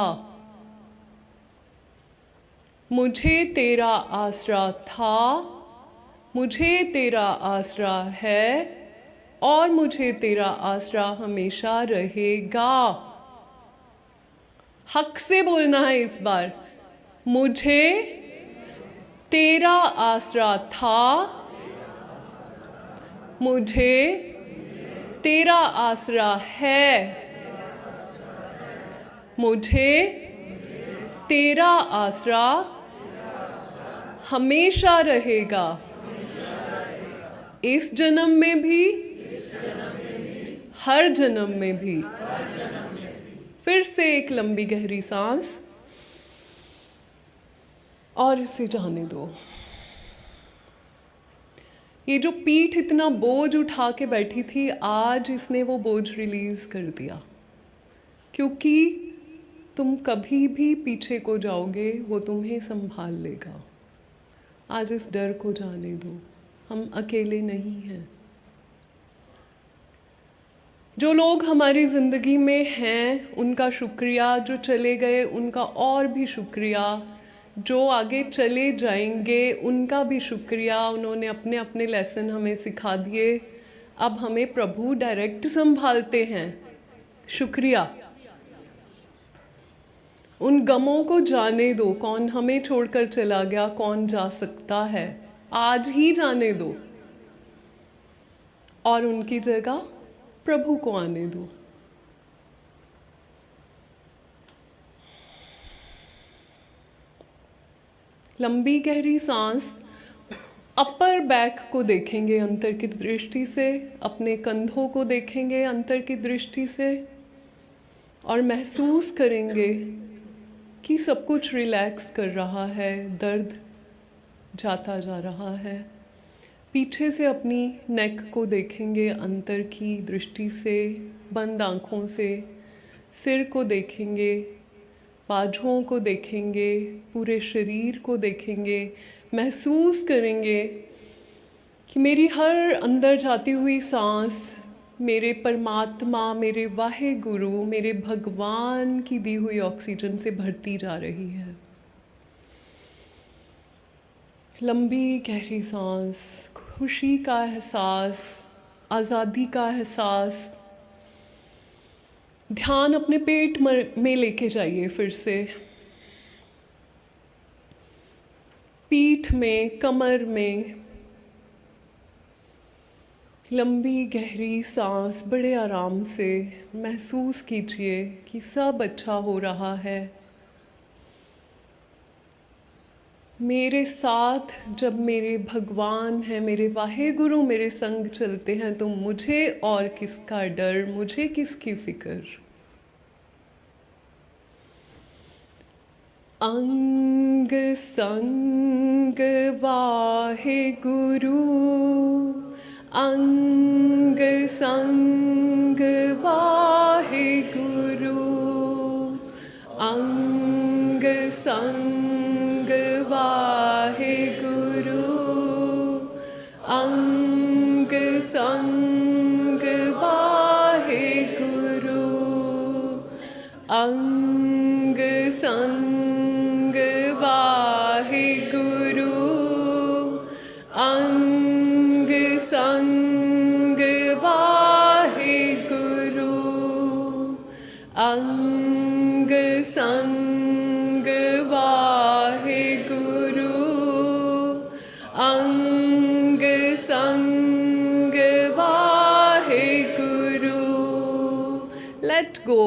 मुझे तेरा आसरा था, मुझे तेरा आसरा है और मुझे तेरा आसरा हमेशा रहेगा। हक से बोलना है इस बार। मुझे तेरा आसरा था, मुझे तेरा आसरा है, मुझे तेरा आसरा हमेशा रहेगा। इस जन्म में भी, हर जन्म में भी। फिर से एक लंबी गहरी सांस और इसे जाने दो। ये जो पीठ इतना बोझ उठा के बैठी थी, आज इसने वो बोझ रिलीज कर दिया। क्योंकि तुम कभी भी पीछे को जाओगे, वो तुम्हें संभाल लेगा। आज इस डर को जाने दो, हम अकेले नहीं हैं। जो लोग हमारी ज़िंदगी में हैं उनका शुक्रिया, जो चले गए उनका और भी शुक्रिया, जो आगे चले जाएंगे उनका भी शुक्रिया। उन्होंने अपने अपने लेसन हमें सिखा दिए। अब हमें प्रभु डायरेक्ट संभालते हैं। शुक्रिया। उन गमों को जाने दो। कौन हमें छोड़कर चला गया, कौन जा सकता है, आज ही जाने दो और उनकी जगह प्रभु को आने दो। लंबी गहरी सांस। अपर बैक को देखेंगे अंतर की दृष्टि से, अपने कंधों को देखेंगे अंतर की दृष्टि से और महसूस करेंगे कि सब कुछ रिलैक्स कर रहा है, दर्द जाता जा रहा है। पीछे से अपनी नेक को देखेंगे अंतर की दृष्टि से, बंद आँखों से। सिर को देखेंगे, बाजुओं को देखेंगे, पूरे शरीर को देखेंगे। महसूस करेंगे कि मेरी हर अंदर जाती हुई सांस मेरे परमात्मा, मेरे वाहे गुरु, मेरे भगवान की दी हुई ऑक्सीजन से भरती जा रही है। लंबी गहरी सांस, खुशी का एहसास, आज़ादी का एहसास। ध्यान अपने पेट में लेके जाइए फिर से, पीठ में, कमर में। लंबी गहरी सांस बड़े आराम से महसूस कीजिए कि सब अच्छा हो रहा है। मेरे साथ जब मेरे भगवान हैं, मेरे वाहे गुरु मेरे संग चलते हैं, तो मुझे और किसका डर, मुझे किसकी फिक्र। अंग संग वाहे गुरु, अंग संग वाहे गुरु, अंग संग वाहे गुरु, अंग संग वाहे गुरु, अंग संग वाहे गुरु, अंग संग वाहे गुरु, अंग संग वाहे गुरु, अंग संग वाहे गुरु। Let go.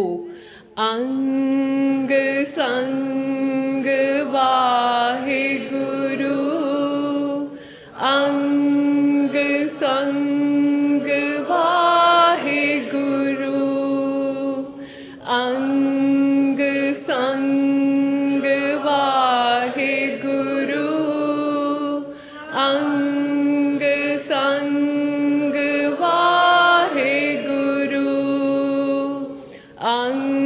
अंग संग वाहे गुरु, अंग संग वाहे गुरु, अंग संग वाहे गुरु, अंग संग वाहे गुरु, अंग